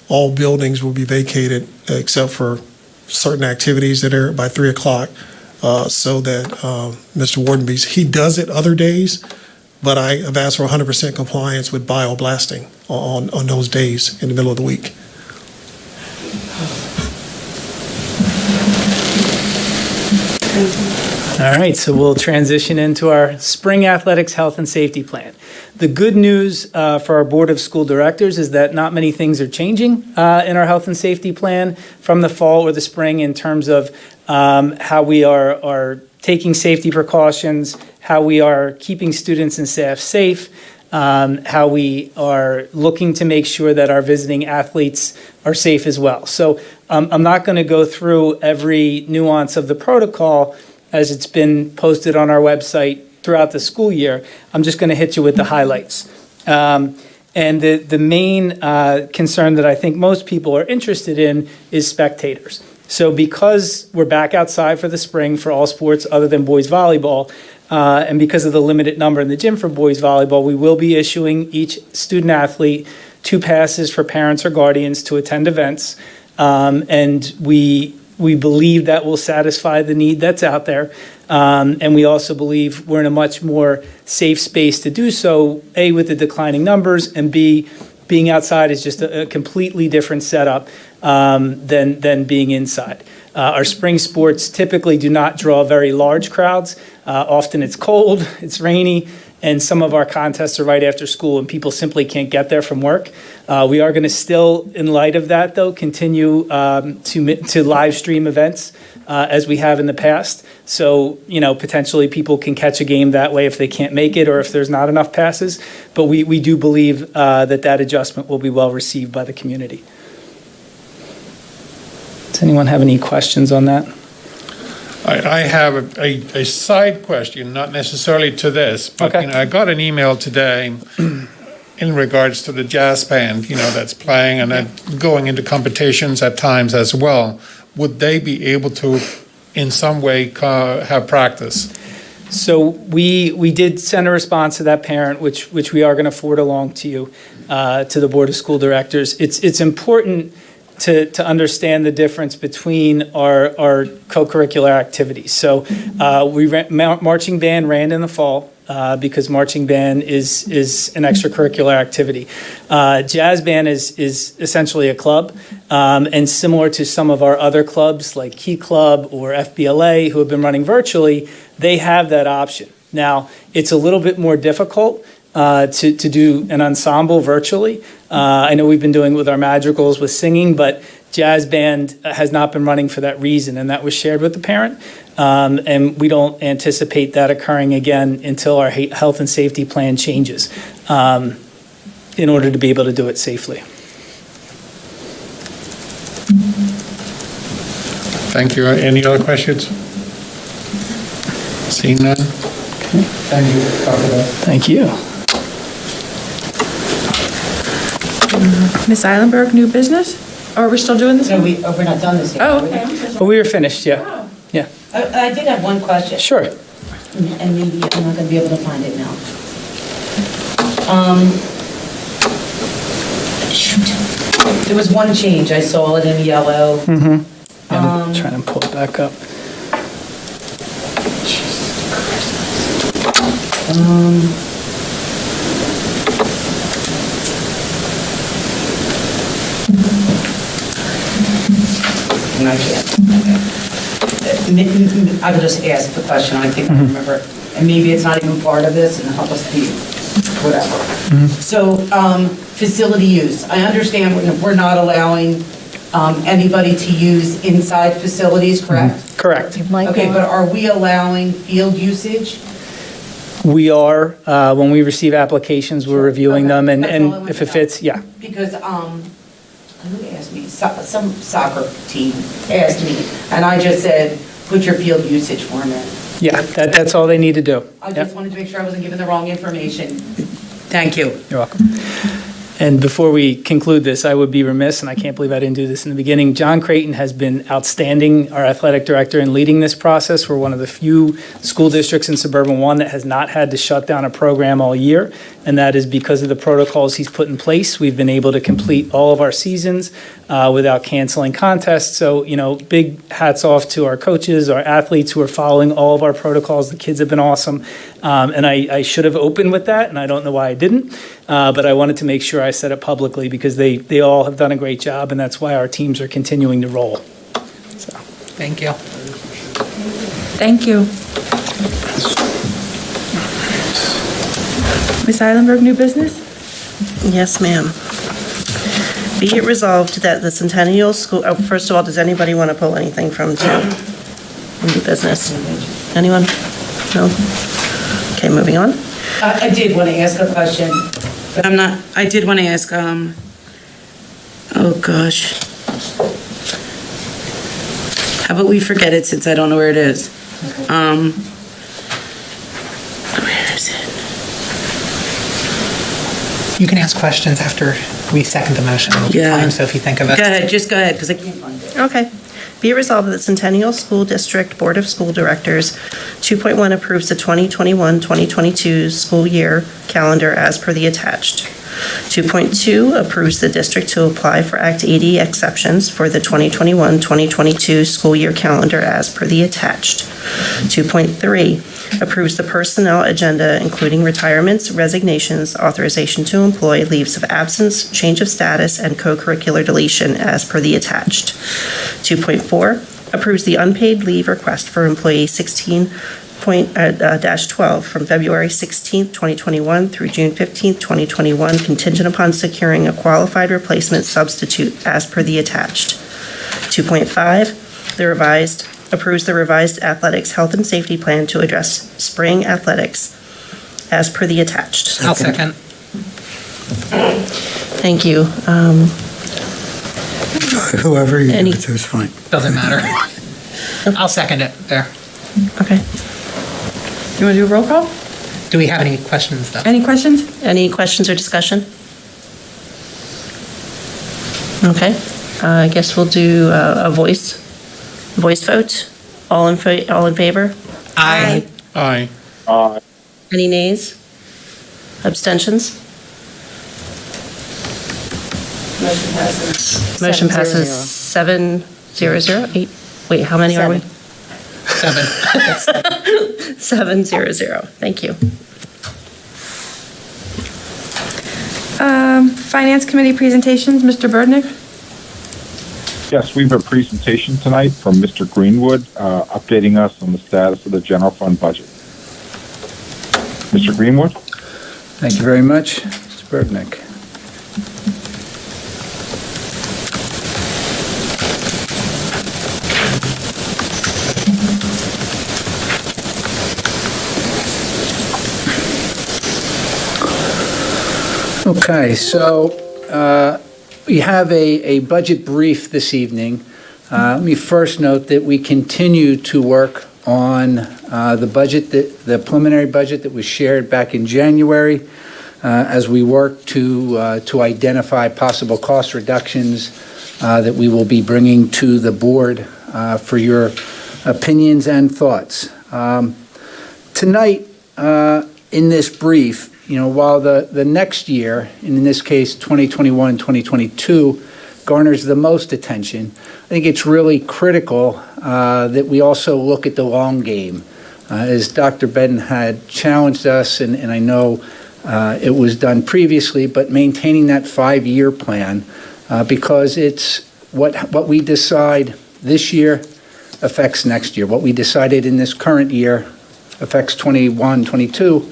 all buildings will be vacated except for certain activities that are by 3 o'clock, so that Mr. Wardenbees, he does it other days, but I have asked for 100% compliance with bioblasting on those days in the middle of the week. All right, so we'll transition into our spring athletics health and safety plan. The good news for our Board of School Directors is that not many things are changing in our health and safety plan from the fall or the spring in terms of how we are taking safety precautions, how we are keeping students and staff safe, how we are looking to make sure that our visiting athletes are safe as well. So I'm not going to go through every nuance of the protocol as it's been posted on our website throughout the school year. I'm just going to hit you with the highlights. And the main concern that I think most people are interested in is spectators. So because we're back outside for the spring for all sports other than boys volleyball, and because of the limited number in the gym for boys volleyball, we will be issuing each student athlete 2 passes for parents or guardians to attend events. And we believe that will satisfy the need that's out there. And we also believe we're in a much more safe space to do so, A, with the declining numbers, and B, being outside is just a completely different setup than being inside. Our spring sports typically do not draw very large crowds. Often it's cold, it's rainy, and some of our contests are right after school and people simply can't get there from work. We are going to still, in light of that though, continue to live stream events as we have in the past. So, potentially people can catch a game that way if they can't make it or if there's not enough passes. But we do believe that adjustment will be well received by the community. Does anyone have any questions on that? I have a side question, not necessarily to this, but Okay. I got an email today in regards to the jazz band, that's playing and then going into competitions at times as well. Would they be able to, in some way, have practice? So we did send a response to that parent, which we are going to forward along to you, to the Board of School Directors. It's important to understand the difference between our co-curricular activities. So marching band ran in the fall because marching band is an extracurricular activity. Jazz band is essentially a club, and similar to some of our other clubs like Key Club or FBLA who have been running virtually, they have that option. Now, it's a little bit more difficult to do an ensemble virtually. I know we've been doing it with our madrigals with singing, but jazz band has not been running for that reason, and that was shared with the parent. And we don't anticipate that occurring again until our health and safety plan changes in order to be able to do it safely. Thank you. Any other questions? Seeing none? Thank you. Thank you. Ms. Eilenberg, new business? Or are we still doing this? No, we're not done this yet. Oh, okay. I'm so sorry. Well, we were finished, yeah. Yeah. I did have one question. Sure. And maybe I'm not going to be able to find it now. Shoot. There was one change. I saw it in yellow. I'm trying to pull it back up. question, I can't. I will just ask the question, I think I remember, and maybe it's not even part of this, and help us be, whatever. So, facility use, I understand we're not allowing anybody to use inside facilities, correct? Correct. Okay, but are we allowing field usage? We are, when we receive applications, we're reviewing them, and That's all I want if to it know. fits, yeah. Because, who asked me, some soccer team asked me, and I just said, put your field usage form in. Yeah, that's all they need to do. I Yep. just wanted to make sure I wasn't giving the wrong information. Thank you. You're welcome. And before we conclude this, I would be remiss, and I can't believe I didn't do this in the beginning, John Creighton has been outstanding, our athletic director, in leading this process. We're one of the few school districts in Suburban 1 that has not had to shut down a program all year, and that is because of the protocols he's put in place. We've been able to complete all of our seasons without canceling contests. So, big hats off to our coaches, our athletes who are following all of our protocols. The kids have been awesome. And I should have opened with that, and I don't know why I didn't. But I wanted to make sure I said it publicly because they all have done a great job, and that's why our teams are continuing to roll. So. Thank you. Thank you. Ms. Eilenberg, new business? Yes, ma'am. Be it resolved that the Centennial School, first of all, does anybody want to pull anything from new business? Anyone? No? Okay, moving on. I did want to ask a question. But I did want to ask, oh gosh. How about we forget it since I don't know where it is? Where is it? You can ask questions after we second the motion. Yeah. So if you think of it. Go ahead, because I can't find it. Okay. Be it resolved that the Centennial School District Board of School Directors 2.1 approves the 2021-2022 school year calendar as per the attached. 2.2 approves the district to apply for Act 80 exceptions for the 2021-2022 school year calendar as per the attached. 2.3 approves the personnel agenda including retirements, resignations, authorization to employ, leaves of absence, change of status, and co-curricular deletion as per the attached. 2.4 approves the unpaid leave request for employee 16.12 from February 16th, 2021 through June 15th, 2021, contingent upon securing a qualified replacement substitute as per the attached. 2.5 approves the revised athletics health and safety plan to address spring athletics as per the attached. I'll second. Thank you. Whoever you Any- give it to is fine. Doesn't matter. I'll second it there. Okay. You want to do a roll call? Do we have any questions though? Any questions? Any questions or discussion? Okay. I guess we'll do a voice vote. All in favor? Aye. Aye. Any nays? Abstentions? Motion passes 7-0-0. Wait, how many are we? 7. 7-0-0. Thank you. Finance Committee presentations, Mr. Burdnick? Yes, we have a presentation tonight from Mr. Greenwood, updating us on the status of the general fund budget. Mr. Greenwood? Thank you very much, Mr. Burdnick. Okay, so we have a budget brief this evening. Let me first note that we continue to work on the budget, the preliminary budget that was shared back in January, as we work to identify possible cost reductions that we will be bringing to the board for your opinions and thoughts. Tonight, in this brief, while the next year, in this case 2021 and 2022, garners the most attention, I think it's really critical that we also look at the long game. As Dr. Bedden had challenged us, and I know it was done previously, but maintaining that 5-year plan, because it's what we decide this year affects next year. What we decided in this current year affects 21, 22,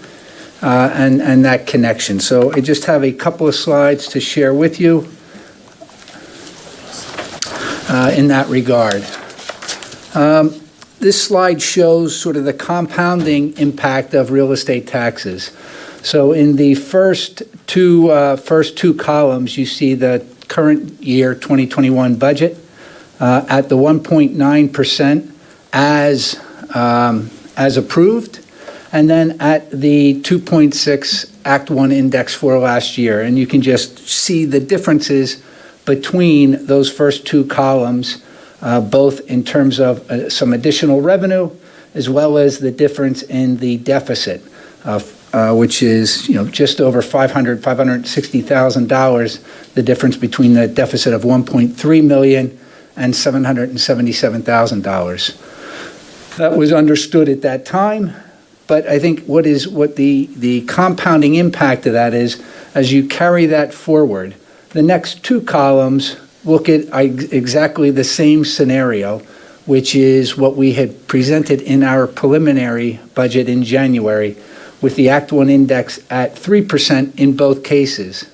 and that connection. So I just have a couple of slides to share with you in that regard. This slide shows sort of the compounding impact of real estate taxes. So in the first two columns, you see the current year 2021 budget at the 1.9% as approved, and then at the 2.6 Act 1 index for last year. And you can just see the differences between those first two columns, both in terms of some additional revenue, as well as the difference in the deficit, which is just over $560,000, the difference between the deficit of $1.3 million and $777,000. That was understood at that time, but I think what the compounding impact of that is, as you carry that forward, the next two columns look at exactly the same scenario, which is what we had presented in our preliminary budget in January, with the Act 1 index at 3% in both cases.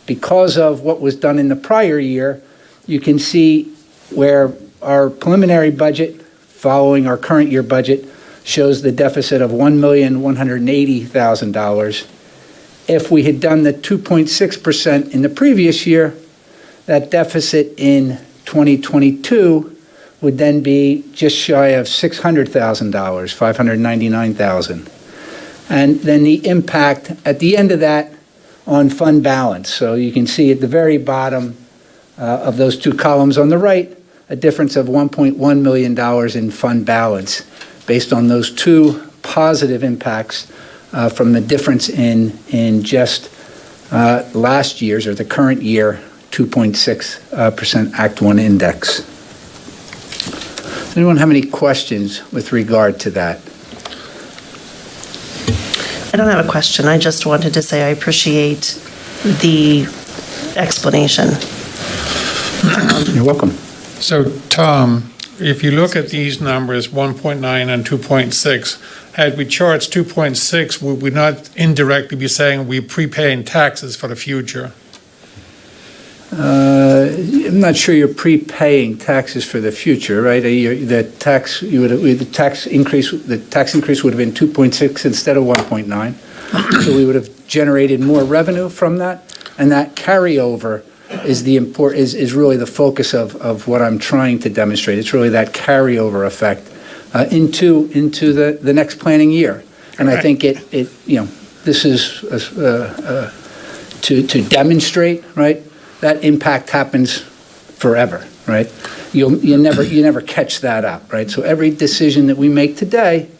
Because of what was done in the prior year, you can see where our preliminary budget, following our current year budget, shows the deficit of $1,180,000. If we had done the 2.6% in the previous year, that deficit in 2022 would then be just shy of $600,000, $599,000. And then the impact at the end of that on fund balance. So you can see at the very bottom of those two columns on the right, a difference of $1.1 million in fund balance based on those two positive impacts from the difference in just last year's or the current year 2.6% Act 1 index. Does anyone have any questions with regard to that? I don't have a question. I just wanted to say I appreciate the explanation. You're welcome. So, Tom, if you look at these numbers, 1.9 and 2.6, had we charged 2.6, would we not indirectly be saying we're prepaying taxes for the future? I'm not sure you're prepaying taxes for the future, right? The tax increase would have been 2.6 instead of 1.9. So we would have generated more revenue from that, and that carryover is really the focus of what I'm trying to demonstrate. It's really that carryover effect into the next planning year, and I think this is to demonstrate, right? That impact happens forever, right? You never catch that up, right? So every decision that we make today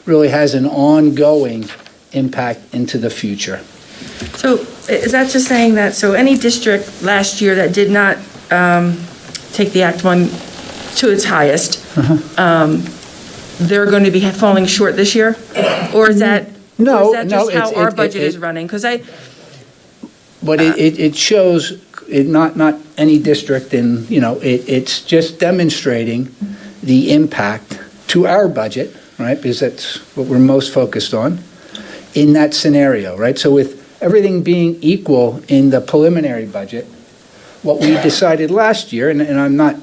really has an ongoing impact into the future. So is that just saying that, so any district last year that did not take the Act 1 to its highest, they're going to be falling short this year? Or is that, just how our budget is running? Because it shows not any district, and it's just demonstrating the impact to our budget, right? Because that's what we're most focused on in that scenario, right? So with everything being equal in the preliminary budget, what we decided last year, and I'm not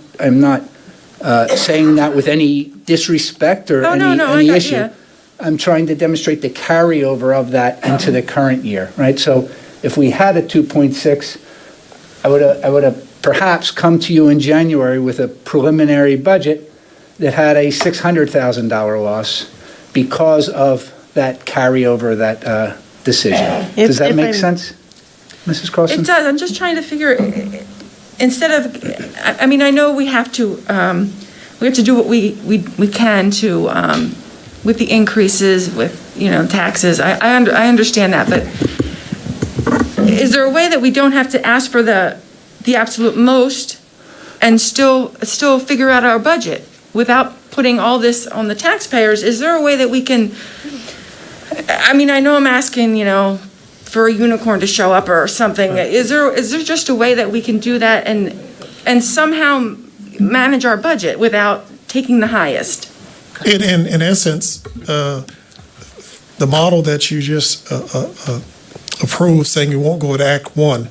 saying that with any disrespect or any issue. Yeah. I'm trying to demonstrate the carryover of that into the current year, right? So if we had a 2.6, I would have perhaps come to you in January with a preliminary budget that had a $600,000 loss because of that carryover, that decision. Does that make sense, Mrs. Carlson? It does. I'm just trying to figure, instead of, I mean, I know we have to do what we can to, with the increases, with, taxes. I understand that, but is there a way that we don't have to ask for the absolute most and still figure out our budget without putting all this on the taxpayers? Is there a way that we can, I mean, I know I'm asking, for a unicorn to show up or something. Is there just a way that we can do that and somehow manage our budget without taking the highest. In essence, the model that you just approved, saying you won't go to Act 1,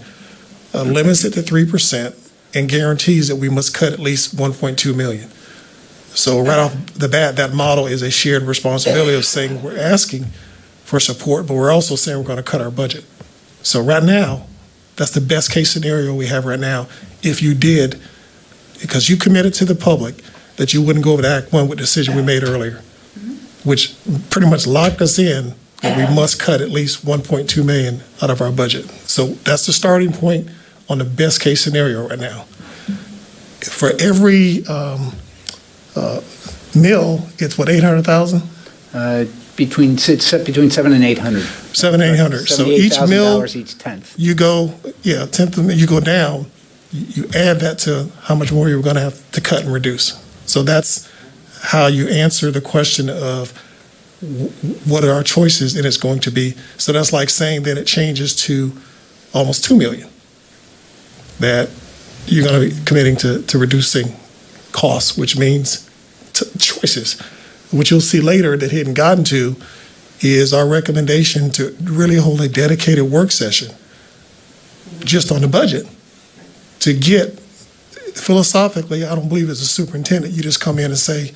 limits it to 3% and guarantees that we must cut at least 1.2 million. So right off the bat, that model is a shared responsibility of saying we're asking for support, but we're also saying we're going to cut our budget. So right now, that's the best case scenario we have right now. If you did, because you committed to the public that you wouldn't go over to Act 1 with the decision we made earlier, which pretty much locked us in that we must cut at least 1.2 million out of our budget. So that's the starting point on the best case scenario right now. For every mill, it's what, 800,000? Between 7 and 800. 700, 800. So each mill, each tenth. you go, yeah, tenth of, you go down, you add that to how much more you're going to have to cut and reduce. So that's how you answer the question of what are our choices, and it's going to be. So that's like saying that it changes to almost 2 million. That you're going to be committing to reducing costs, which means choices. What you'll see later that he hadn't gotten to is our recommendation to really hold a dedicated work session just on the budget to get, philosophically, I don't believe as a superintendent, you just come in and say,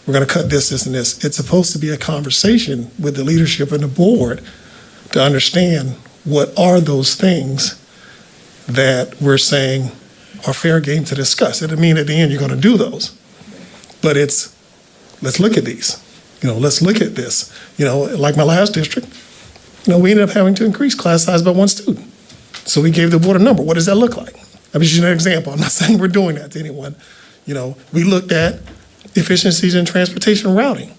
we're going to cut this, this, and this. It's supposed to be a conversation with the leadership and the board to understand what are those things that we're saying are fair game to discuss. It doesn't mean at the end you're going to do those, but it's, let's look at these. Let's look at this. Like my last district, we ended up having to increase class size by 1 student. So we gave the board a number. What does that look like? I'm just using an example. I'm not saying we're doing that to anyone. We looked at efficiencies in transportation routing.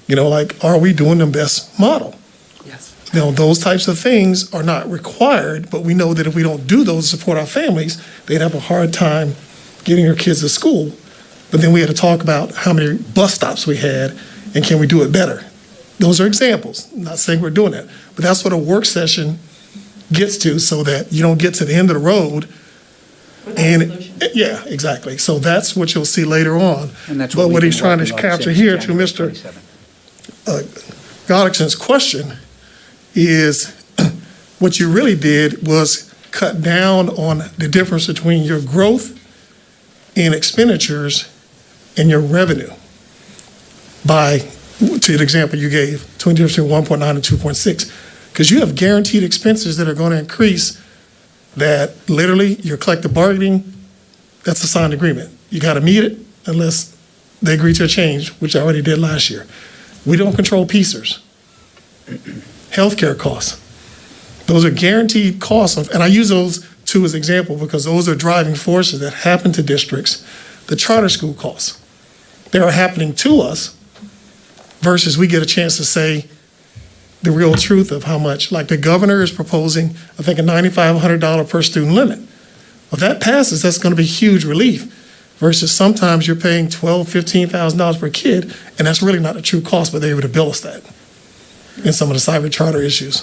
Like, are we doing the best model? Yes. Those types of things are not required, but we know that if we don't do those to support our families, they'd have a hard time getting their kids to school. But then we had to talk about how many bus stops we had and can we do it better. Those are examples. I'm not saying we're doing that, but that's what a work session gets to, so that you don't get to the end of the road. Yeah, exactly. So that's what you'll see later on. And that's but what he's trying to working on capture since here to January Mr. 27th. Goddickson's question is what you really did was cut down on the difference between your growth in expenditures and your revenue by, to the example you gave, between 1.9 and 2.6, because you have guaranteed expenses that are going to increase that literally your collective bargaining, that's a signed agreement. You got to meet it unless they agree to a change, which I already did last year. We don't control PCERs. Healthcare costs. Those are guaranteed costs, and I use those two as example because those are driving forces that happen to districts. The charter school costs, they are happening to us versus we get a chance to say the real truth of how much, like the governor is proposing, I think a $9,500 per student limit. Well, if that passes, that's going to be huge relief versus sometimes you're paying $12,000, $15,000 per kid, and that's really not a true cost, but they're able to bill us that in some of the cyber charter issues.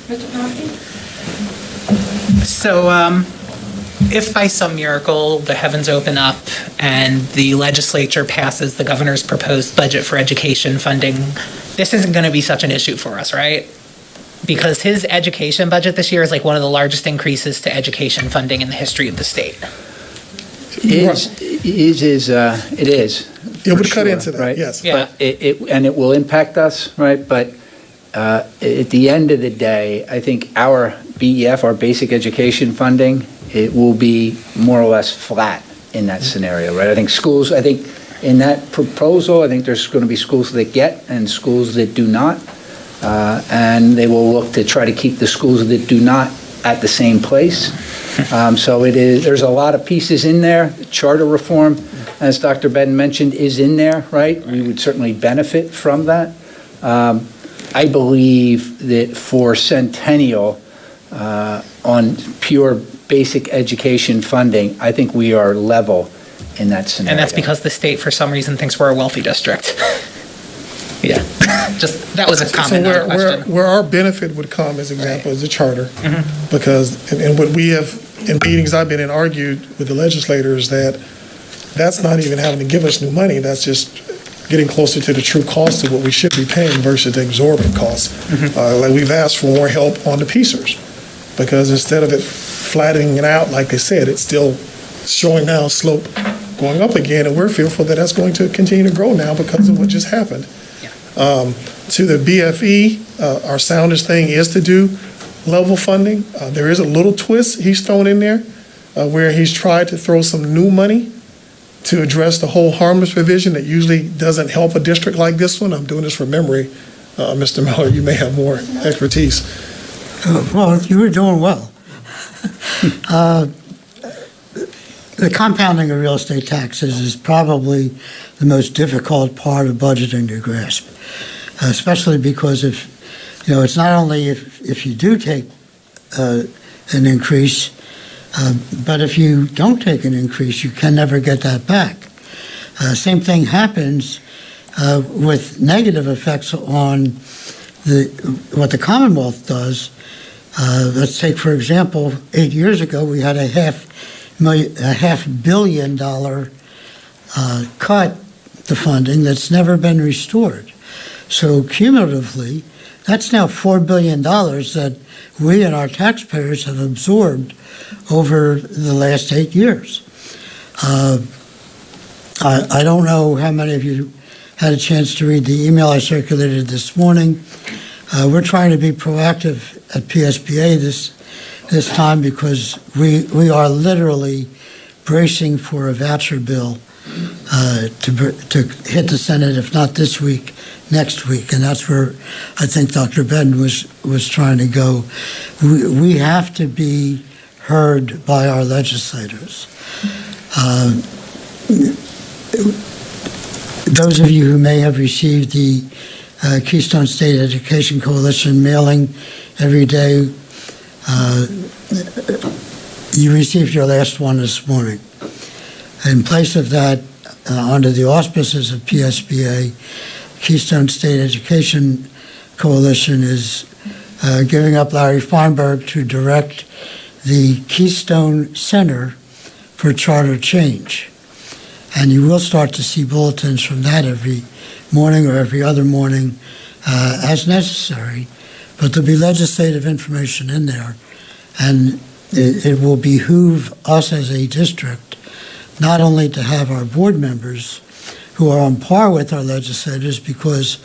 Mr. Coffey? So, if by some miracle the heavens open up and the legislature passes the governor's proposed budget for education funding, this isn't going to be such an issue for us, right? Because his education budget this year is like one of the largest increases to education funding in the history of the state. It is. It would cut into that, right? yes. Yeah. But it will impact us, right? But at the end of the day, I think our BEF, our basic education funding, it will be more or less flat in that scenario, right? I think in that proposal, I think there's going to be schools that get and schools that do not. And they will look to try to keep the schools that do not at the same place. So there's a lot of pieces in there. Charter reform, as Dr. Benton mentioned, is in there, right? We would certainly benefit from that. I believe that for Centennial, on pure basic education funding, I think we are level in that scenario. And that's because the state, for some reason, thinks we're a wealthy district. Yeah, just, that was a comment, not a question. Where our benefit would come, as example, is the charter. Because, and what we have, in meetings I've been in, argued with the legislators that that's not even having to give us new money. That's just getting closer to the true cost of what we should be paying versus the exorbitant costs. Like we've asked for more help on the piecers, because instead of it flattening it out, like they said, it's still showing now a slope going up again, and we're fearful that that's going to continue to grow now because of what just happened. To the BFE, our soundest thing is to do level funding. There is a little twist he's thrown in there where he's tried to throw some new money to address the whole harmless provision that usually doesn't help a district like this one. I'm doing this from memory. Mr. Miller, you may have more expertise. Well, you were doing well. The compounding of real estate taxes is probably the most difficult part of budgeting to grasp, especially because it's not only if you do take an increase, but if you don't take an increase, you can never get that back. Same thing happens with negative effects on what the Commonwealth does. Let's take, for example, 8 years ago, we had a $500 million cut to funding that's never been restored. So cumulatively, that's now $4 billion that we and our taxpayers have absorbed over the last 8 years. I don't know how many of you had a chance to read the email I circulated this morning. We're trying to be proactive at PSBA this time because we are literally bracing for a voucher bill to hit the Senate, if not this week, next week, and that's where I think Dr. Bedden was trying to go. We have to be heard by our legislators. Those of you who may have received the Keystone State Education Coalition mailing every day, you received your last one this morning. In place of that, under the auspices of PSBA, Keystone State Education Coalition is giving up Larry Feinberg to direct the Keystone Center for Charter Change. And you will start to see bulletins from that every morning or every other morning as necessary. But there'll be legislative information in there. And it will behoove us as a district not only to have our board members who are on par with our legislators because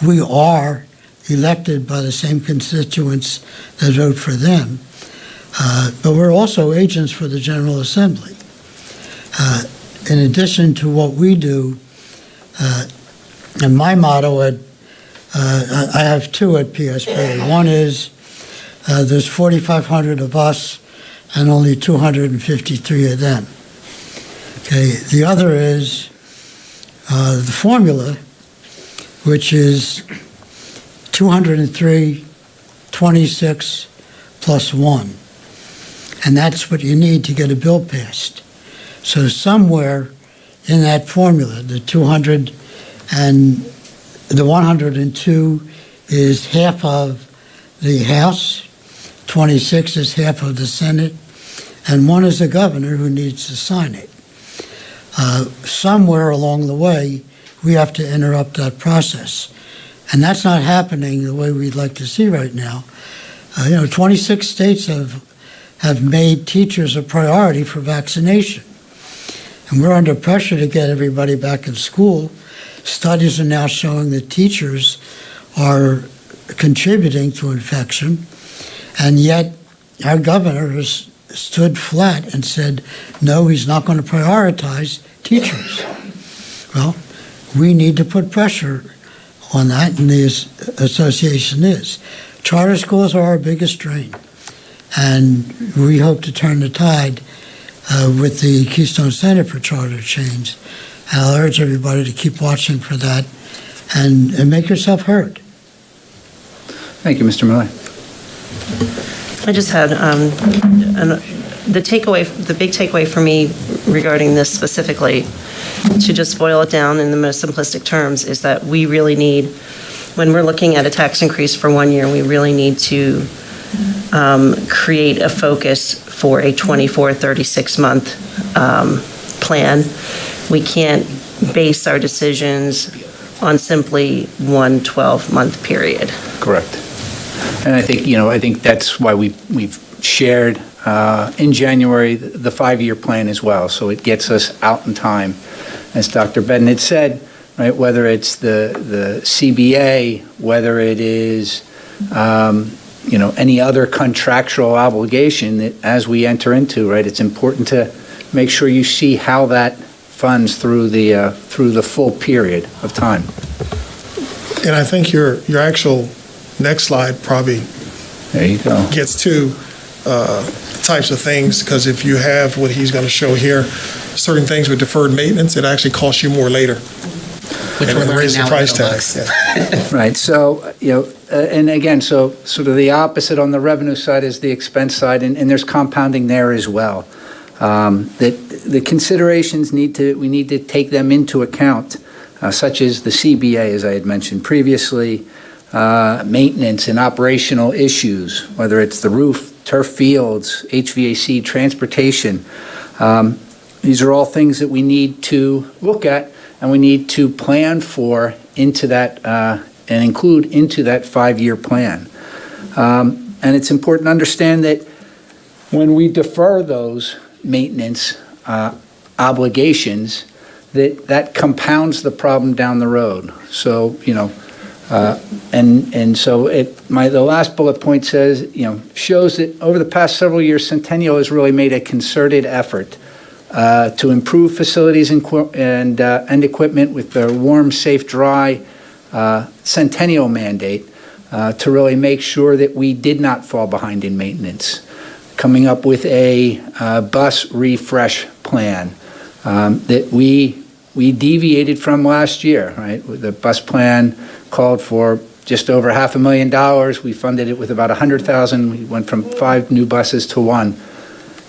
we are elected by the same constituents that vote for them, but we're also agents for the General Assembly. In addition to what we do, and my motto I have two at PSBA. One is there's 4,500 of us and only 253 of them. Okay. The other is the formula, which is 203, 26 plus 1. And that's what you need to get a bill passed. So somewhere in that formula, the 200 and the 102 is half of the House, 26 is half of the Senate, and 1 is the governor who needs to sign it. Somewhere along the way, we have to interrupt that process. And that's not happening the way we'd like to see right now. 26 states have made teachers a priority for vaccination. And we're under pressure to get everybody back in school. Studies are now showing that teachers are contributing to infection, and yet our governor has stood flat and said, no, he's not going to prioritize teachers. Well, we need to put pressure on that, and the association is. Charter schools are our biggest drain, and we hope to turn the tide with the Keystone Center for Charter Change. And I'll urge everybody to keep watching for that and make yourself heard. Thank you, Mr. Miller. I just had the big takeaway for me regarding this specifically, to just boil it down in the most simplistic terms, is that we really need, when we're looking at a tax increase for 1 year, we really need to create a focus for a 24, 36-month plan we can't base our decisions on simply one 12-month period. Correct. And I think that's why we've shared in January the 5-year plan as well, so it gets us out in time. As Dr. Bedden had said, right, whether it's the CBA, whether it is any other contractual obligation that as we enter into, right, it's important to make sure you see how that funds through the full period of time. And I think your actual next slide probably There you go. gets to types of things, because if you have what he's going to show here, certain things with deferred maintenance, it actually costs you more later. Which And we're it learning raises the now price with tag. Bucks. Yeah. Right, so, and again, so sort of the opposite on the revenue side is the expense side, and there's compounding there as well. That the considerations we need to take them into account, such as the CBA, as I had mentioned previously, maintenance and operational issues, whether it's the roof, turf fields, HVAC, transportation. These are all things that we need to look at and we need to plan for into that and include into that 5-year plan. And it's important to understand that when we defer those maintenance obligations, that compounds the problem down the road. So, and so the last bullet point says, shows that over the past several years, Centennial has really made a concerted effort to improve facilities and equipment with the warm, safe, dry Centennial mandate to really make sure that we did not fall behind in maintenance. Coming up with a bus refresh plan that we deviated from last year, right? The bus plan called for just over $500,000. We funded it with about $100,000. We went from 5 new buses to 1.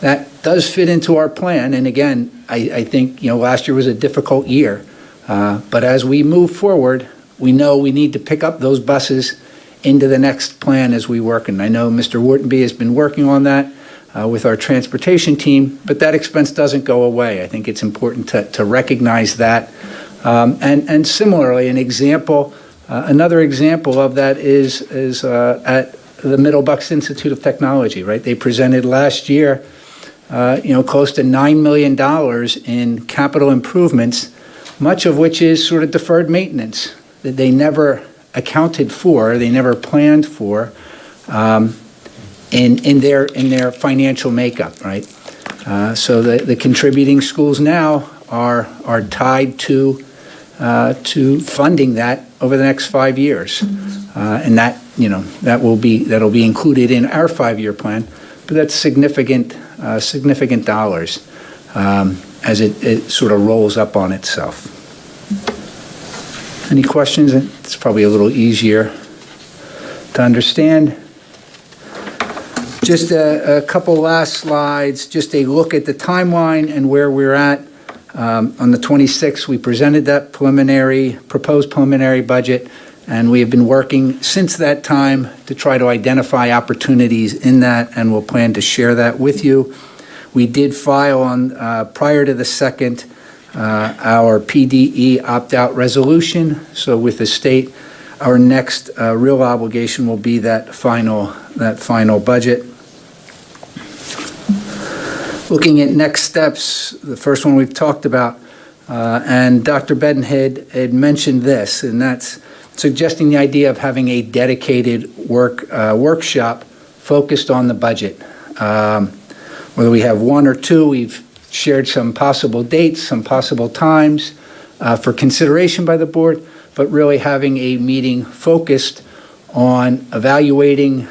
That does fit into our plan. And again, I think, last year was a difficult year. But as we move forward, we know we need to pick up those buses into the next plan as we work. And I know Mr. Whartonby has been working on that with our transportation team, but that expense doesn't go away. I think it's important to recognize that. And similarly, another example of that is at the Middle Bucks Institute of Technology, right? They presented last year, close to $9 million in capital improvements, much of which is sort of deferred maintenance that they never accounted for, they never planned for in their financial makeup, right? So the contributing schools now are tied to funding that over the next 5 years, and that'll be included in our 5-year plan. But that's significant dollars as it sort of rolls up on itself. Any questions? It's probably a little easier to understand. Just a couple last slides, just a look at the timeline and where we're at. On the 26th, we presented that proposed preliminary budget, and we have been working since that time to try to identify opportunities in that, and we'll plan to share that with you. We did file prior to the 2nd, our PDE opt-out resolution. So with the state, our next real obligation will be that final budget. Looking at next steps, the first one we've talked about, and Dr. Bedden had mentioned this, and that's suggesting the idea of having a dedicated workshop focused on the budget. Whether we have 1 or 2, we've shared some possible dates, some possible times for consideration by the board, but really having a meeting focused on evaluating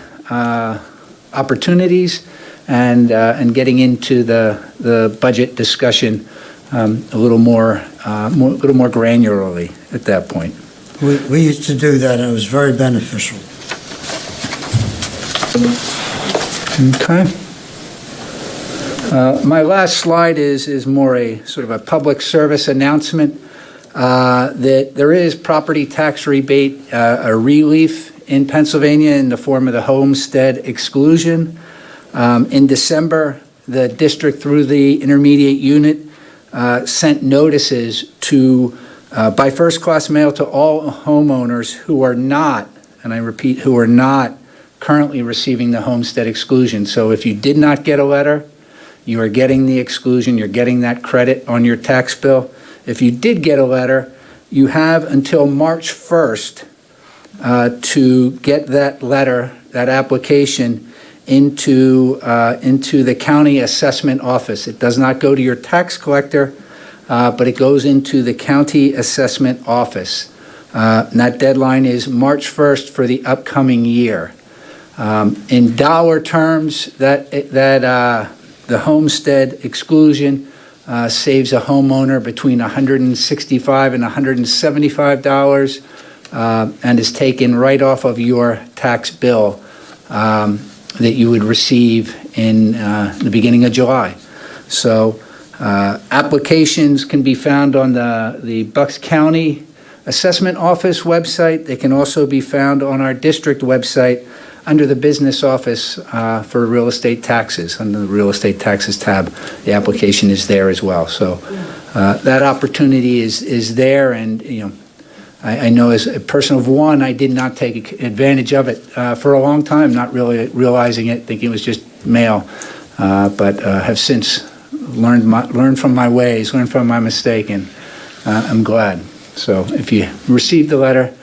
opportunities and getting into the budget discussion a little more granularly at that point. We used to do that, and it was very beneficial. Okay. My last slide is more a sort of a public service announcement that there is property tax rebate a relief in Pennsylvania in the form of the homestead exclusion. In December, the district, through the intermediate unit, sent notices to, by first-class mail to all homeowners who are not, and I repeat, who are not currently receiving the homestead exclusion. So if you did not get a letter, you are getting the exclusion, you're getting that credit on your tax bill. If you did get a letter, you have until March 1st to get that letter, that application, into the county assessment office. It does not go to your tax collector, but it goes into the county assessment office. And that deadline is March 1st for the upcoming year. In dollar terms, the homestead exclusion saves a homeowner between $165 and $175, and is taken right off of your tax bill that you would receive in the beginning of July. So applications can be found on the Bucks County Assessment Office website. They can also be found on our district website under the business office for real estate taxes. Under the real estate taxes tab, the application is there as well. So that opportunity is there, and I know as a person of one, I did not take advantage of it for a long time, not really realizing it, thinking it was just mail, but have since learned from my ways, learned from my mistake, and I'm glad. So if you received the letter,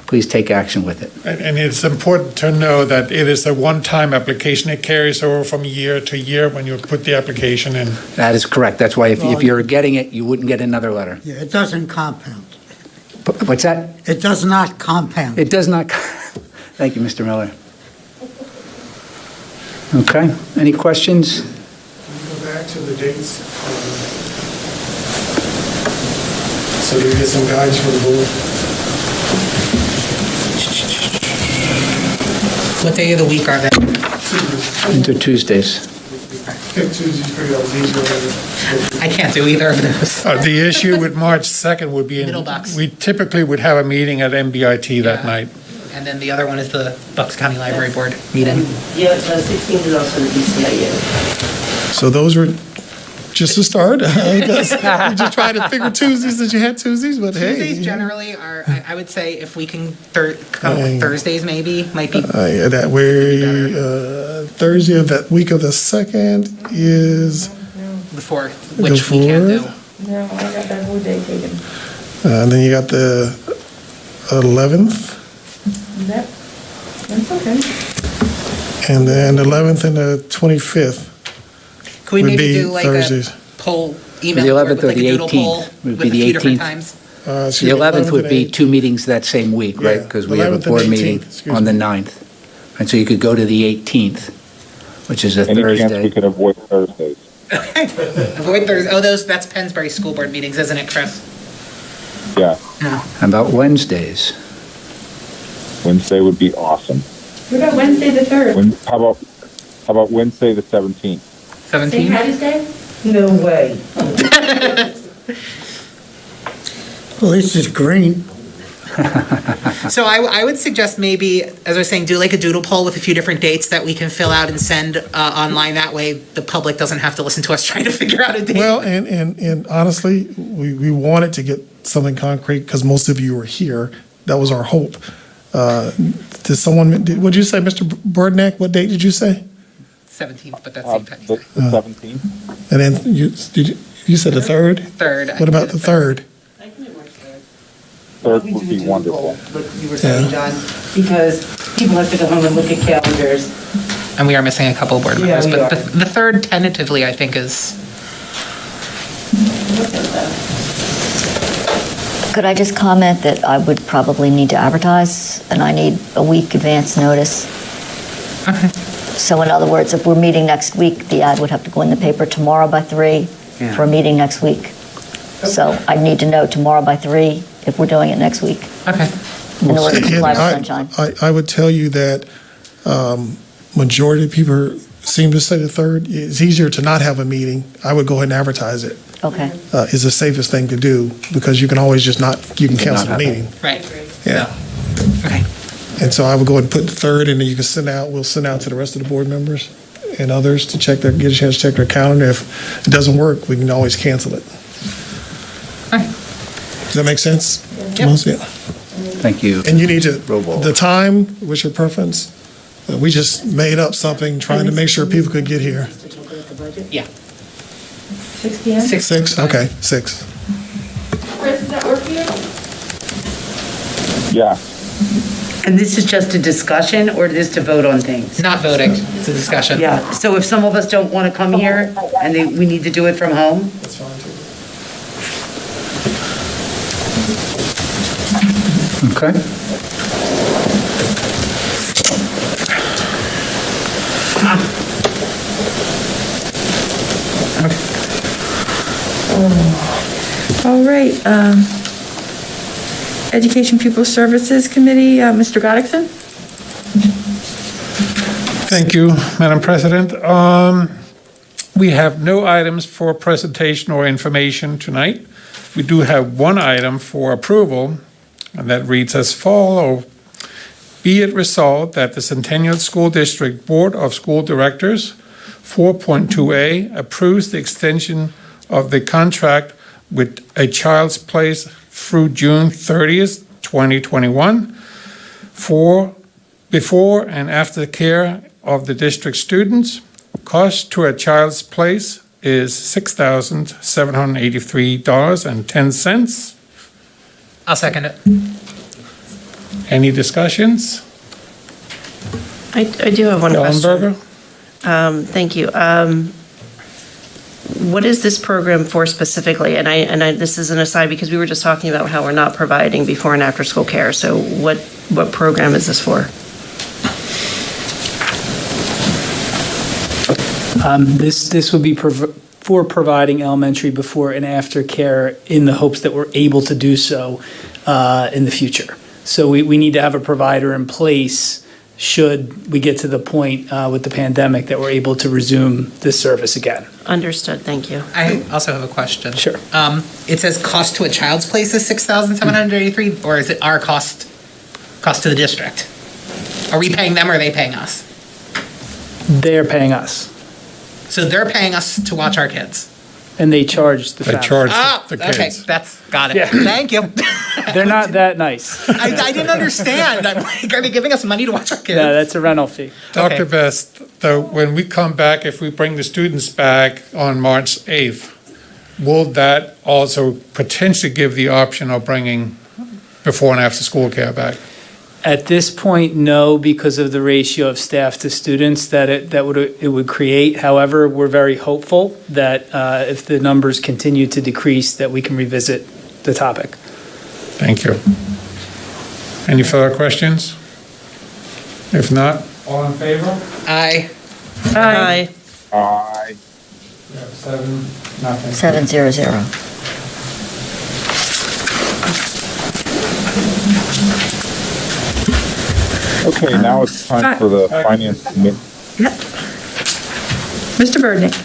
please take action with it. And it's important to know that it is a one-time application. It carries over from year to year when you put the application in. That is correct. That's why if you're getting it, you wouldn't get another letter. Yeah, it doesn't compound. What's that? It does not compound. It does not. Thank you, Mr. Miller. Okay, any questions? Go back to the dates. So do we get some guidance from the board? What day of the week are they? They're Tuesdays. Pick Tuesdays, figure out these, whatever. I can't do either of those. The issue with March 2nd would be, Middle Bucks. we typically would have a meeting at MBIT that night. And then the other one is the Bucks County Library Board meeting. Yeah, the 16th is also the BCIU. So those were just a start. I guess we just tried to figure Tuesdays that you had Tuesdays, but hey. Tuesdays generally are, I would say, if we can come up with Thursdays maybe, might be. That way, Thursday of that week of the 2nd is. The 4th, which we can't do. No, I got that whole day taken. And then you got the 11th, That's okay. and then the 11th and the 25th. Can we would maybe be do like Thursdays. a poll, The email 11th board with or like a the doodle poll 18th would with be a the few different 18th. times? So The 11th would be and 2 meetings that same week, right? Yeah, Because we have a 11th and board 18th, meeting excuse on the me. 9th. And so you could go to the 18th, which is a Any chance we Thursday. could avoid Thursdays? Avoid Thursday, that's Pennsbury School Board meetings, isn't it, Chris? Yeah, How about Wednesdays? Wednesday would be awesome. What about Wednesday the 3rd? How about Wednesday the 17th? 17th? Patty's Day? No way. Well, at least it's green. So I would suggest maybe, as I was saying, do like a doodle poll with a few different dates that we can fill out and send online. That way the public doesn't have to listen to us trying to figure out a date. Well, and honestly, we wanted to get something concrete because most of you were here. That was our hope. What'd you say, Mr. Burdnack? What date did you say? 17th, but that's St. Patty's The Day. 17th? And then you said the 3rd? 3rd. What about the 3rd? I can do March 3rd. 3rd would be wonderful. Like you were saying, John, because people have to go home and look at calendars. And we are missing a couple of board Yeah, members, we but are. the 3rd tentatively, I think, is. Could I just comment that I would probably need to advertise, and I need a week advance notice? Okay. So in other words, if we're meeting next week, the ad would have to go in the paper tomorrow by 3 for a meeting next week. So I need to know tomorrow by 3 if we're doing it next week. Okay. In order to comply with And sunshine. I would tell you that majority of people seem to say the 3rd. It's easier to not have a meeting. I would go ahead and advertise it. Okay. Is the safest thing to do because you can always just you can cancel the have it. meeting. Right. Yeah. Okay. And so I would go ahead and put the 3rd, and then we'll send out to the rest of the board members. and others to get a chance to check their calendar. If it doesn't work, we can always cancel it. Does that make sense? Yep. Yeah. Thank you. And you need to, the time, what's your preference? We just made up something, trying to make sure people could get here. Yeah. 6 p.m.? 6? Okay, 6. Chris, does that work for you? Yeah. And this is just a discussion, or this to vote on things? Not voting, it's a discussion. Yeah, so if some of us don't want to come here and we need to do it from home? That's fine too. Okay. All right, Education Pupil Services Committee, Mr. Goddixon? Thank you, Madam President. We have no items for presentation or information tonight. We do have one item for approval, and that reads as follows. Be it resolved that the Centennial School District Board of School Directors, 4.2A, approves the extension of the contract with A Child's Place through June 30th, 2021 for before and after care of the district students. Cost to A Child's Place is $6,783.10. I'll second it. Any discussions? I do have one question. Ellenberger? Thank you. What is this program for specifically? And this is an aside because we were just talking about how we're not providing before and after school care. So what program is this for? This would be for providing elementary before and after care in the hopes that we're able to do so in the future. So we need to have a provider in place should we get to the point with the pandemic that we're able to resume this service again. Understood, thank you. I also have a question. Sure. It says cost to A Child's Place is $6,783, or is it our cost to the district? Are we paying them or are they paying us? They're paying us, So they're paying us to watch our kids? and they charge the They family. charge the Okay, kids. got it. Yeah. Thank you. They're not that nice. I didn't understand. I'm like, are they giving us money to watch our kids? No, that's a rental fee. Dr. Okay. Best, though, when we come back, if we bring the students back on March 8th, will that also potentially give the option of bringing before and after school care back? At this point, no, because of the ratio of staff to students that it would create. However, we're very hopeful that if the numbers continue to decrease, that we can revisit the topic. Thank you. Any further questions? If not, all in favor? Aye. Aye. Aye. We have 7-0. 700. Okay, now it's time for the Finance Committee. Mr. Birdnick?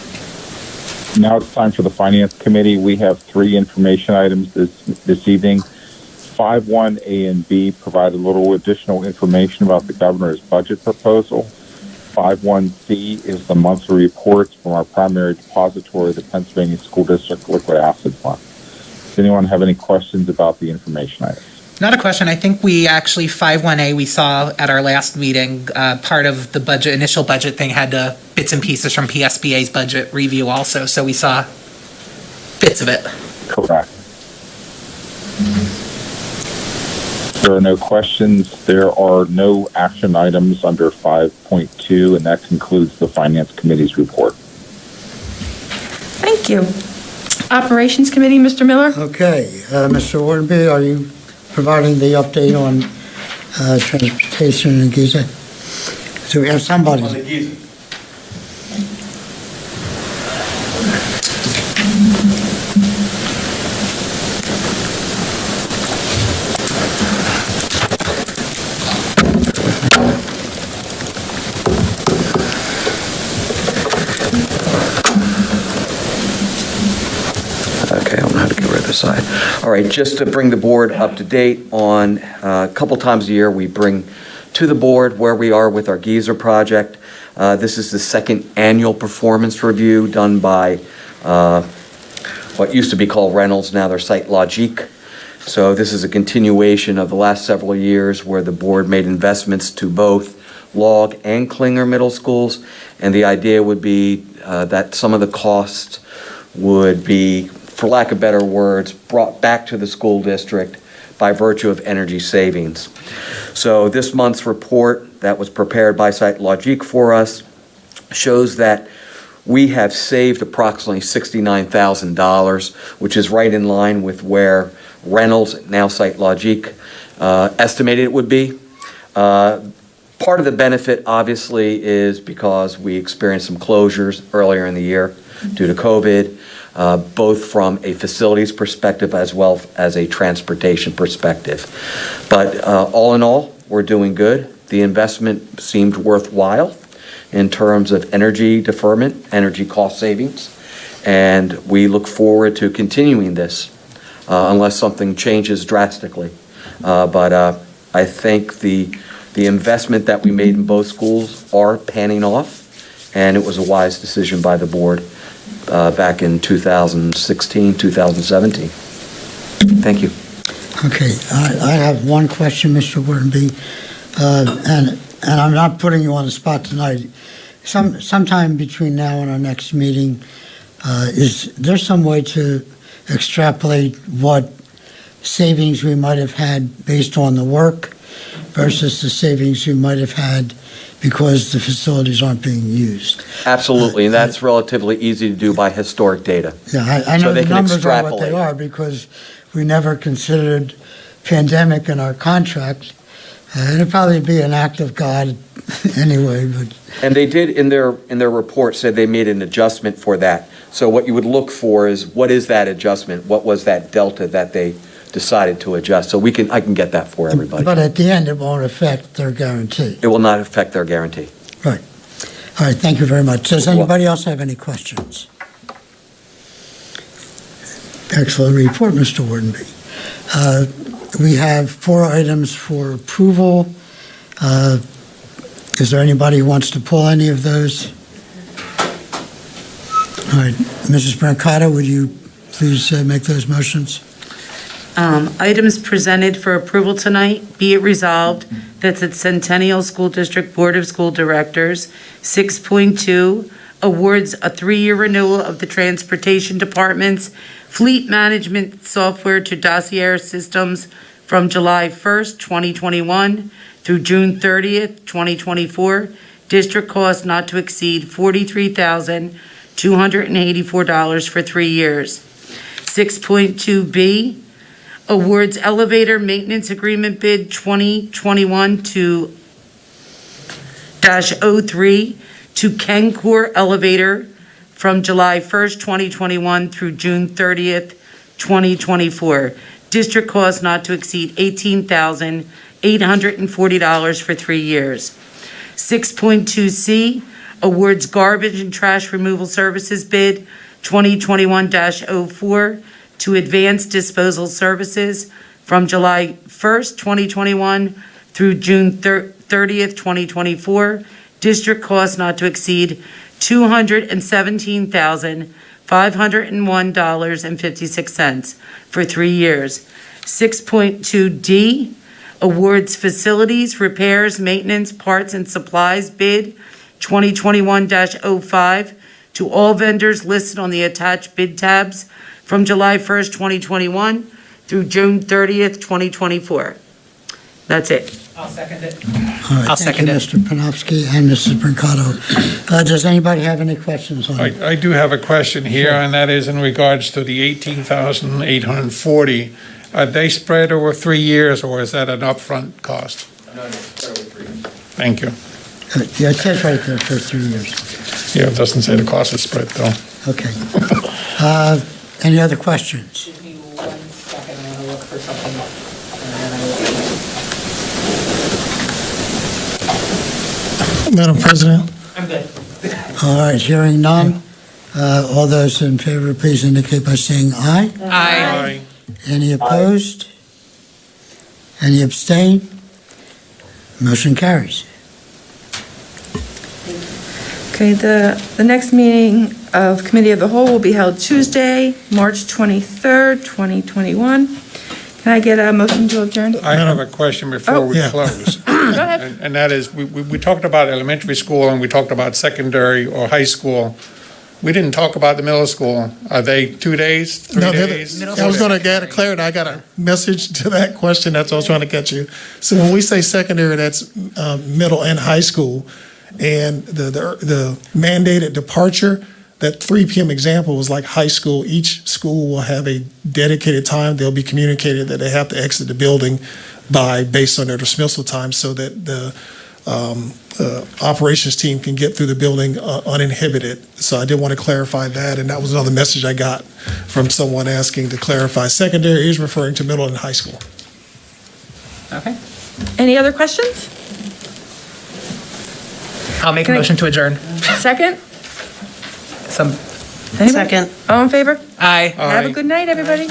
Now it's time for the Finance Committee. We have 3 information items this evening. 5.1 A and B provide a little additional information about the governor's budget proposal. 5.1 C is the monthly reports from our primary depository, the Pennsylvania School District Liquid Asset Fund. Does anyone have any questions about the information items? Not a question. I think we actually, 5.1A, we saw at our last meeting, part of the budget, initial budget thing had bits and pieces from PSBA's budget review also, so we saw bits of it. Correct. There are no questions. There are no action items under 5.2, and that concludes the Finance Committee's report. Thank you. Operations Committee, Mr. Miller? Okay, Mr. Ordenby, are you providing the update on transportation in Giza? So we have somebody. On the Giza. Okay, I don't know how to get rid of the side. All right, just to bring the board up to date on, a couple times a year, we bring to the board where we are with our geyser project. This is the second annual performance review done by what used to be called Reynolds, now they're Site Logique. So this is a continuation of the last several years where the board made investments to both Log and Klinger middle schools, and the idea would be that some of the costs would be, for lack of better words, brought back to the school district by virtue of energy savings. So this month's report that was prepared by Site Logique for us shows that we have saved approximately $69,000, which is right in line with where Reynolds, now Site Logique, estimated it would be. Part of the benefit, obviously, is because we experienced some closures earlier in the year due to COVID, both from a facilities perspective as well as a transportation perspective. But all in all, we're doing good. The investment seemed worthwhile in terms of energy deferment, energy cost savings, and we look forward to continuing this unless something changes drastically. But I think the investment that we made in both schools are panning off, and it was a wise decision by the board back in 2016, 2017. Thank you. Okay, I have one question, Mr. Woodenby, and I'm not putting you on the spot tonight. Sometime between now and our next meeting, is there some way to extrapolate what savings we might have had based on the work versus the savings we might have had because the facilities aren't being used? Absolutely, and that's relatively easy to do by historic data. Yeah, I know So they the can numbers are what extrapolate. they are because we never considered pandemic in our contract. And it'd probably be an act of God anyway, but And they did, in their report, said they made an adjustment for that. So what you would look for is, what is that adjustment? What was that delta that they decided to adjust? So I can get that for everybody. but at the end, it won't affect their guarantee. It will not affect their guarantee. Right. All right, thank you very much. Does anybody else have any questions? Excellent report, Mr. Wardenby. We have 4 items for approval. Is there anybody who wants to pull any of those? All right, Mrs. Brancato, would you please make those motions? Items presented for approval tonight, be it resolved that the Centennial School District Board of School Directors, 6.2, awards a 3-year renewal of the Transportation Department's fleet management software to Dossier Systems from July 1st, 2021 through June 30th, 2024. District cost not to exceed $43,284 for 3 years. 6.2B, awards elevator maintenance agreement bid 2021-03 to Kencor Elevator from July 1st, 2021 through June 30th, 2024. District cost not to exceed $18,840 for 3 years. 6.2C, awards garbage and trash removal services bid 2021-04 to Advanced Disposal Services from July 1st, 2021 through June 30th, 2024. District cost not to exceed $217,501.56 for 3 years. 6.2D, awards facilities, repairs, maintenance, parts, and supplies bid 2021-05 to all vendors listed on the attached bid tabs from July 1st, 2021 through June 30th, 2024. That's it. I'll second it. All right, thank you, Mr. Panofsky and Mrs. Brancato. Does anybody have any questions on it? I do have a question here, and that is in regards to the 18,840. Are they spread over 3 years, or is that an upfront cost? No, spread over 3 years. Thank you. Yeah, it says right there for 3 years. Yeah, it doesn't say the cost is spread, though. Okay. Any other questions? Give me 1 second, I'm gonna look for something up. Madam President? I'm good. All right, hearing none. All those in favor, please indicate by saying aye. Aye. Any opposed? Any abstain? Motion carries. Okay, the next meeting of Committee of the Whole will be held Tuesday, March 23rd, 2021. Can I get a motion to adjourn? I have a question before we Yeah. close. Go ahead. And that is, we talked about elementary school and we talked about secondary or high school. We didn't talk about the middle school. Are they 2 days, 3 No, days? I was going to add a clarity. I got a message to that question. That's what I was trying to get you. So when we say secondary, that's middle and high school. And the mandated departure, that 3 p.m. example was like high school. Each school will have a dedicated time. They'll be communicated that they have to exit the building based on their dismissal time so that the operations team can get through the building uninhibited. So I did want to clarify that, and that was another message I got from someone asking to clarify. Secondary is referring to middle and high school. Okay. Any other questions? I'll make a Can I- motion to adjourn. Second? Some, Anybody? Second. All in favor? aye. Have a good night, everybody.